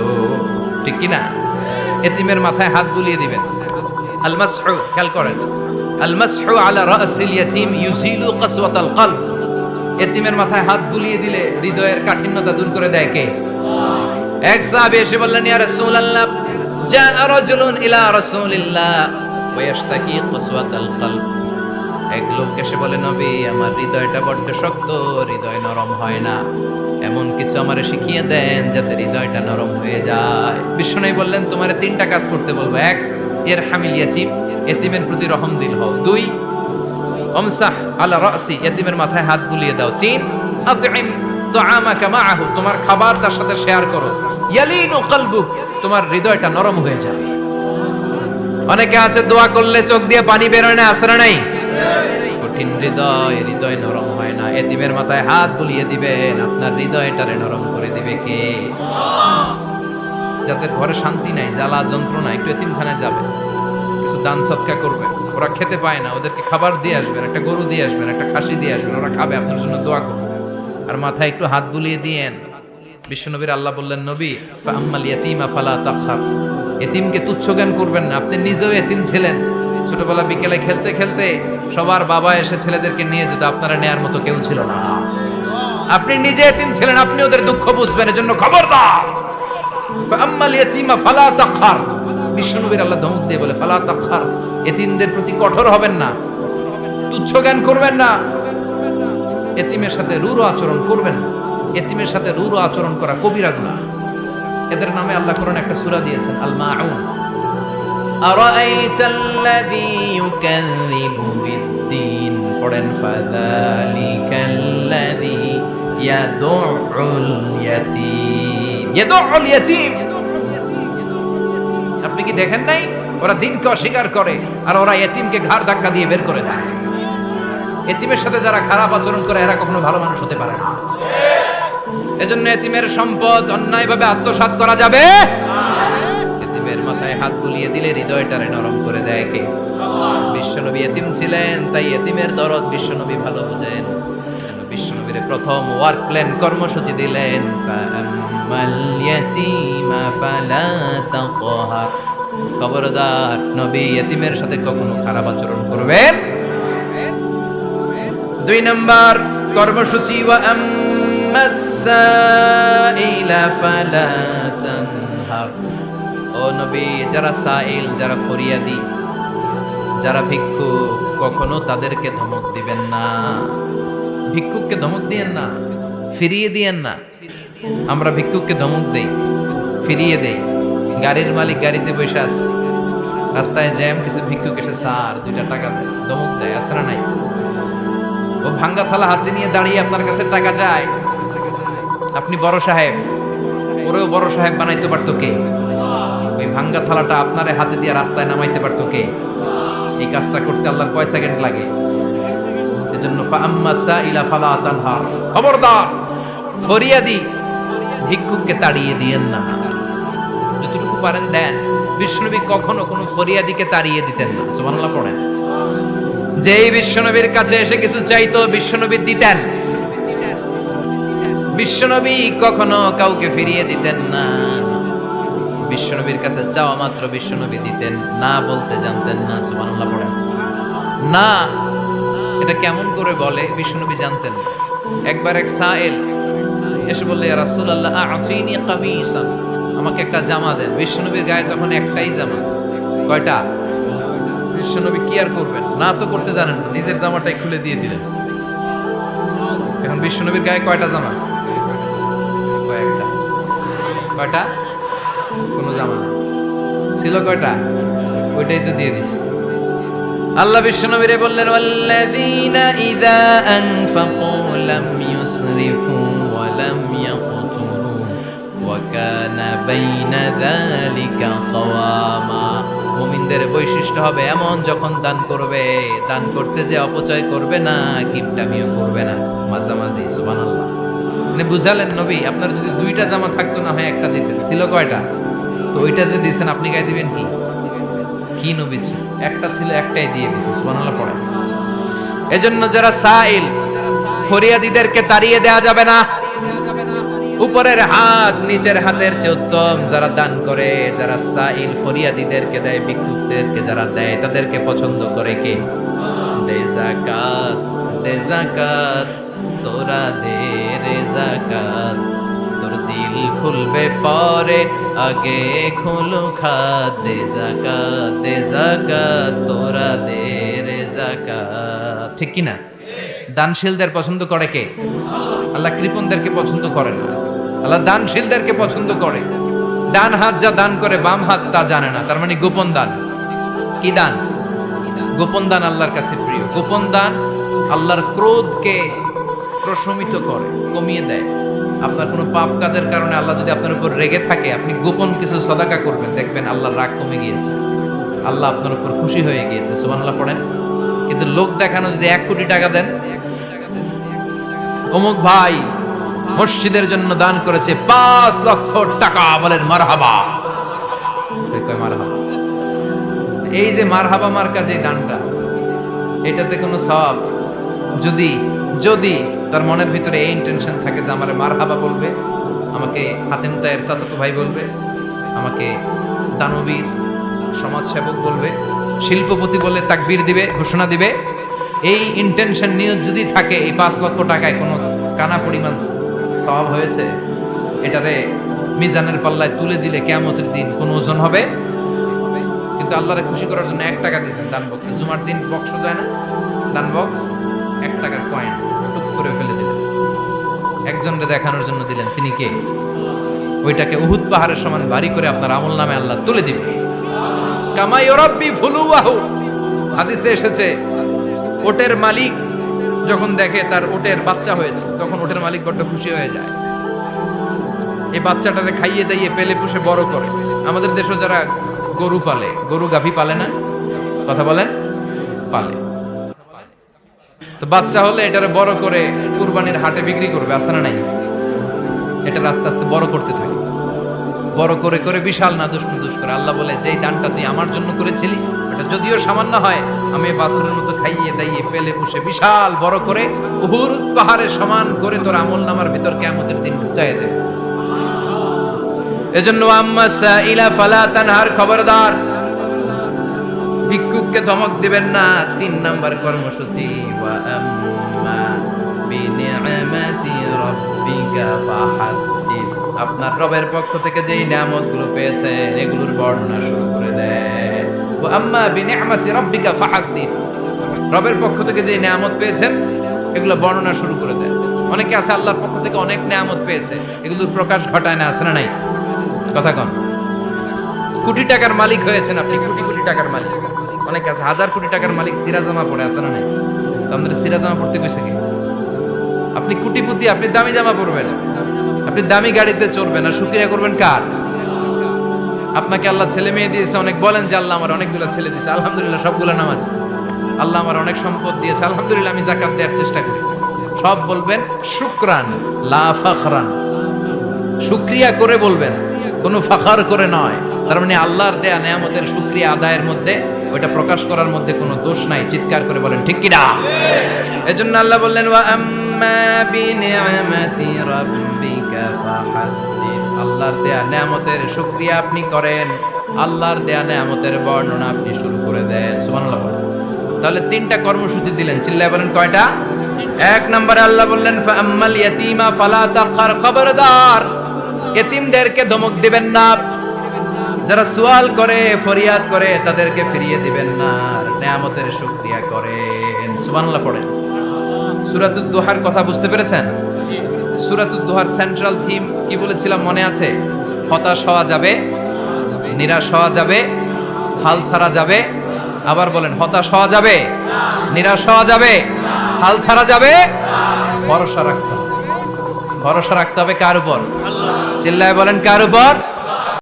ঠিক কি না? এতিমের মাথায় হাত বুলিয়ে দিবেন। আল মাসহু, খেয়াল করেন, আল মাসহু আলা রাসিল ইয়াতিম ইউজিলু কাসওয়াতাল কলব। এতিমের মাথায় হাত বুলিয়ে দিলে হৃদয়ের কাঠিন্যতা দূর করে দেয় কে? এক সাহাবী এসে বললেন, ইয়া রাসূলুল্লাহ, জাআ রাজুলুন ইলা রাসূলিল্লাহ ওয়া ইয়াশতাকি কাসওয়াতাল কলব। এক লোক এসে বলে, নবী, আমার হৃদয়টা বড্ড শক্ত, হৃদয় নরম হয় না, এমন কিছু আমারে শিখিয়ে দেন যাতে হৃদয়টা নরম হয়ে যায়। বিশ্বনবী বললেন, তোমারে তিনটা কাজ করতে বলবো। এক, ইরহামিল ইয়াতীম, এতিমের প্রতি রহম দিল হও। দুই, আমসাহ আলা রাসি, এতিমের মাথায় হাত বুলিয়ে দাও। তিন, আতইম তুআমাকা মাআহু, তোমার খাবার তার সাথে শেয়ার করো। ইয়ালিনু কলবুক, তোমার হৃদয়টা নরম হয়ে যাবে। অনেকে আছে দোয়া করলে চোখ দিয়ে পানি বের হয় না, আসরা নাই? কঠিন হৃদয়, হৃদয় নরম হয় না। এতিমের মাথায় হাত বুলিয়ে দিবেন, আপনার হৃদয়টারে নরম করে দিবে কে? যাদের ঘরে শান্তি নাই, জ্বালা যন্ত্রণা, একটু এতিমখানায় যাবেন, কিছু দান সদকা করবেন। ওরা খেতে পায় না, ওদেরকে খাবার দিয়ে আসবেন, একটা গরু দিয়ে আসবেন, একটা খাসি দিয়ে আসবেন, ওরা খাবে, আপনার জন্য দোয়া করবে। আর মাথায় একটু হাত বুলিয়ে দিয়েন। বিশ্বনবীর আল্লাহ বললেন, নবী, ফাআম্মাল ইয়াতীমা ফালা তাখশার, এতিমকে তুচ্ছ জ্ঞান করবেন না। আপনি নিজেও এতিম ছিলেন, ছোটবেলা বিকেলে খেলতে খেলতে সবার বাবা এসে ছেলেদেরকে নিয়ে যেত, আপনারা নেয়ার মতো কেউ ছিল না। আপনি নিজে এতিম ছিলেন, আপনি ওদের দুঃখ বুঝবেন, এজন্য খবরদার। ফাআম্মাল ইয়াতীমা ফালা তাখশার, বিশ্বনবীর আল্লাহ ধমক দিয়ে বলে, ফালা তাখশার, এতিমদের প্রতি কঠোর হবেন না, তুচ্ছ জ্ঞান করবেন না, এতিমের সাথে রূঢ় আচরণ করবেন না। এতিমের সাথে রূঢ় আচরণ করা কবিরা গুনাহ। এদের নামে আল্লাহ কোরআনে একটা সূরা দিয়েছেন, আল মাউন। আরাআইতাল্লাযী ইউকাযযিবু বিদ্দীন, পড়েন, ফাযালিকাল্লাযী ইয়াদুউল ইয়াতীম। ইয়াদুউল ইয়াতীম, আপনি কি দেখেন নাই? ওরা দিনকে অস্বীকার করে, আর ওরা এতিমকে ঘাড় ধাক্কা দিয়ে বের করে দেয়। এতিমের সাথে যারা খারাপ আচরণ করে, এরা কখনো ভালো মানুষ হতে পারে না। এজন্য এতিমের সম্পদ অন্যায়ভাবে আত্মসাৎ করা যাবে না। এতিমের মাথায় হাত বুলিয়ে দিলে হৃদয়টারে নরম করে দেয় কে? বিশ্বনবী এতিম ছিলেন, তাই এতিমের দরদ বিশ্বনবী ভালো বুঝেন। এজন্য বিশ্বনবীর প্রথম ওয়ার্ক প্ল্যান, কর্মসূচি দিলেন, ফাআম্মাল ইয়াতীমা ফালা তাকহার। খবরদার, নবী এতিমের সাথে কখনো খারাপ আচরণ করবেন। দুই নাম্বার কর্মসূচি, ওয়া আম্মাস-সাইলা ফালা তানহার। ও নবী, যারা সাইল, যারা ফরিয়াদি, যারা ভিক্ষুক, কখনো তাদেরকে ধমক দিবেন না। ভিক্ষুককে ধমক দিয়েন না, ফিরিয়ে দিয়েন না। আমরা ভিক্ষুককে ধমক দেই, ফিরিয়ে দেই। গাড়ির মালিক গাড়িতে বসে আছে, রাস্তায় জ্যাম, কিছু ভিক্ষুক এসে স্যার 2টা টাকা দেয়, ধমক দেয়, আছে না নাই? ও ভাঙ্গা থালা হাতে নিয়ে দাঁড়িয়ে আপনার কাছে টাকা চায়। আপনি বড় সাহেব, ওরেও বড় সাহেব বানাইতে পারতো কে? ওই ভাঙ্গা থালাটা আপনারে হাতে দিয়ে রাস্তায় নামাইতে পারতো কে? এই কাজটা করতে আল্লাহর কয় সেকেন্ড লাগে? এজন্য ফাআম্মাস সাইলা ফালা তানহার, খবরদার, ফরিয়াদি ভিক্ষুককে তাড়িয়ে দিয়েন না। যতটুকু পারেন দেন। বিশ্বনবী কখনো কোনো ফরিয়াদিকে তাড়িয়ে দিতেন না। সুবহানাল্লাহ পড়েন। যেই বিশ্বনবীর কাছে এসে কিছু চাইতো, বিশ্বনবী দিতেন। বিশ্বনবী কখনো কাউকে ফিরিয়ে দিতেন না। বিশ্বনবীর কাছে চাওয়া মাত্র বিশ্বনবী দিতেন, না বলতে জানতেন না। সুবহানাল্লাহ পড়েন। না, এটা কেমন করে বলে বিশ্বনবী জানতেন না। একবার এক সাইল এসে বললে, ইয়া রাসূলুল্লাহ আ'তিনি কামিসান, আমাকে একটা জামা দেন। বিশ্বনবীর গায়ে তখন একটাই জামা। কয়টা? বিশ্বনবী কি আর করবেন, না তো করতে জানেন না, নিজের জামাটাই খুলে দিয়ে দিলেন। এখন বিশ্বনবীর গায়ে কয়টা জামা? কয়টা? কোনো জামা নাই। ছিল কয়টা? ওইটাই তো দিয়ে দিস। আল্লাহ বিশ্বনবীরে বললেন, ওয়াল্লাযীনা ইযা আনফাকু লাম ইউসরিফু ওয়া লাম ইয়াকতুরু ওয়া কানা বাইনা যালিকা কাওয়ামা। মুমিনদের বৈশিষ্ট্য হবে এমন, যখন দান করবে, দান করতে যে অপচয় করবে না, কিপটামিও করবে না, মাঝামাঝি। সুবহানাল্লাহ। মানে বুঝালেন নবী, আপনার যদি দুইটা জামা থাকতো না হয় একটা দিতেন। ছিল কয়টা? তো ওইটা যে দিয়েছেন আপনি গায়ে দিবেন কি? কি নবী ছিল? একটা ছিল, একটাই দিয়ে দিয়েছে। সুবহানাল্লাহ পড়ে। এজন্য যারা সাইল, ফরিয়াদীদেরকে তাড়িয়ে দেয়া যাবে না। উপরের হাত নিচের হাতের চেয়ে উত্তম। যারা দান করে, যারা সাইল ফরিয়াদীদেরকে দেয়, ভিক্ষুকদেরকে যারা দেয়, তাদেরকে পছন্দ করে কে? দে যাকাত, দে যাকাত, তোরা দে রে যাকাত, তোর দিল খুলবে পরে, আগে খুলু খাত। দে যাকাত, দে যাকাত, তোরা দে রে যাকাত। ঠিক কি না? দানশীলদের পছন্দ করে কে? আল্লাহ কৃপণদেরকে পছন্দ করে না। আল্লাহ দানশীলদেরকে পছন্দ করে। ডান হাত যা দান করে, বাম হাত তা জানে না, তার মানে গোপন দান। কি দান? গোপন দান আল্লাহর কাছে প্রিয়। গোপন দান আল্লাহর ক্রোধকে প্রশমিত করে, কমিয়ে দেয়। আপনার কোনো পাপ কাজের কারণে আল্লাহ যদি আপনার উপর রেগে থাকে, আপনি গোপন কিছু সদাকা করবেন, দেখবেন আল্লাহর রাগ কমে গিয়েছে, আল্লাহ আপনার উপর খুশি হয়ে গিয়েছে। সুবহানাল্লাহ পড়েন। কিন্তু লোক দেখানো যদি 1 কোটি টাকা দেন, অমুক ভাই মসজিদের জন্য দান করেছে 5 লক্ষ টাকা, বলেন মারহাবা। কয় মারহাবা। এই যে মারহাবা মার্কা যে দানটা, এটাতে কোনো সওয়াব যদি যদি তার মনের ভিতরে এই ইন্টেনশন থাকে যে আমারে মারহাবা বলবে, আমাকে হাতেম তায়ের চাচাতো ভাই বলবে, আমাকে দানবীর সমাজসেবক বলবে, শিল্পপতি বলে তাকবীর দিবে, ঘোষণা দিবে, এই ইন্টেনশন নিয়ে যদি থাকে, এই 5 লক্ষ টাকায় কোনো কানা পরিমাণ সওয়াব হয়েছে, এটারে মিজানের পাল্লায় তুলে দিলে কিয়ামতের দিন কোন ওজন হবে? কিন্তু আল্লাহরে খুশি করার জন্য 1 টাকা দিয়েছেন দান বক্সে। জুমার দিন বক্স যায় না, দান বক্স, 1 টাকার কয়েন টুক করে ফেলে দিলেন, একজনকে দেখানোর জন্য দিলেন। তিনি কে? ওইটাকে উহুদ পাহাড়ের সমান ভারী করে আপনার আমল নামে আল্লাহ তুলে দিবে। কামা ইউরাব্বি ফুলুয়াহু। হাদিসে এসেছে, ওটের মালিক যখন দেখে তার ওটের বাচ্চা হয়েছে, তখন ওটের মালিক বড্ড খুশি হয়ে যায়। এই বাচ্চাটারে খাইয়ে দাইয়ে পেলে পুষে বড় করে। আমাদের দেশে যারা গরু পালে, গরু গাভী পালে না? কথা বলেন, পালে। তো বাচ্চা হলে এটারে বড় করে কুরবানির হাটে বিক্রি করবে, আছে না নাই? এটা আস্তে আস্তে বড় করতে থাকে, বড় করে করে বিশাল নাদুস নুদুস করে। আল্লাহ বলে, যেই দানটা তুই আমার জন্য করেছিলি, এটা যদিও সামান্য হয়, আমি বাছুরের মতো খাইয়ে দাইয়ে পেলে পুষে বিশাল বড় করে উহুদ পাহাড়ের সমান করে তোর আমল নামার ভিতর কিয়ামতের দিন ঢুকায় দেবে। এজন্য আম্মা সাইলা ফালা তানহার, খবরদার ভিক্ষুককে ধমক দিবেন না। 3 নাম্বার কর্মসূচি, ওয়া আম্মা বিনিআমাতি রাব্বিকা ফাহাদ্দিস। আপনার রবের পক্ষ থেকে যেই নিয়ামতগুলো পেয়েছে, এগুলোর বর্ণনা শুরু করে দেয়। ওয়া আম্মা বিনিআমাতি রাব্বিকা ফাহাদ্দিস, রবের পক্ষ থেকে যেই নিয়ামত পেয়েছেন, এগুলো বর্ণনা শুরু করে দেয়। অনেকে আছে আল্লাহর পক্ষ থেকে অনেক নিয়ামত পেয়েছে, এগুলোর প্রকাশ ঘটায় না, আছে না নাই? কথা কন। কোটি টাকার মালিক হয়েছেন আপনি, কোটি কোটি টাকার মালিক। অনেকে আছে 1000 কোটি টাকার মালিক, সিরাজামা পড়ে, আছে না নাই? তো আমাদের সিরাজামা পড়তে কইছে কি? আপনি কোটিপতি, আপনি দামি জামা পরবেন, আপনি দামি গাড়িতে চড়বেন, আর শুকরিয়া করবেন কার? আপনাকে আল্লাহ ছেলে মেয়ে দিয়েছে, অনেক বলেন যে আল্লাহ আমার অনেকগুলো ছেলে দিয়েছে, আলহামদুলিল্লাহ, সবগুলো নামাজ। আল্লাহ আমার অনেক সম্পদ দিয়েছে, আলহামদুলিল্লাহ, আমি যাকাত দেওয়ার চেষ্টা করি। সব বলবেন শুকরান লা ফাখরান, শুকরিয়া করে বলবেন, কোনো ফাখার করে নয়। তার মানে আল্লাহর দেয়া নিয়ামতের শুকরিয়া আদায়ের মধ্যে, ওইটা প্রকাশ করার মধ্যে কোনো দোষ নাই। চিৎকার করে বলেন ঠিক কি না? এজন্য আল্লাহ বললেন, ওয়া আম্মা বিনিআমাতি রাব্বিকা ফাহাদ্দিস। আল্লাহর দেয়া নিয়ামতের শুকরিয়া আপনি করেন, আল্লাহর দেয়া নিয়ামতের বর্ণনা আপনি শুরু করে দেন। সুবহানাল্লাহ বলেন। তাহলে 3টা কর্মসূচি দিলেন, চিল্লায় বলেন কয়টা? 1 নম্বরে আল্লাহ বললেন, ফা আম্মাল ইয়াতীমা ফালা তাকহার, খবরদার এতিমদেরকে ধমক দিবেন না। যারা সুয়াল করে, ফরিয়াদ করে, তাদেরকে ফিরিয়ে দিবেন না, আর নিয়ামতের শুকরিয়া করেন। সুবহানাল্লাহ পড়েন। সূরাতুদ দুহার কথা বুঝতে পেরেছেন? সূরাতুদ দুহার সেন্ট্রাল থিম কি বলেছিলাম মনে আছে? হতাশ হওয়া যাবে, নিরাশ হওয়া যাবে, হাল ছাড়া যাবে। আবার বলেন, হতাশ হওয়া যাবে, নিরাশ হওয়া যাবে, হাল ছাড়া যাবে। ভরসা রাখতে হবে। ভরসা রাখতে হবে কার উপর? চিল্লায় বলেন, কার উপর?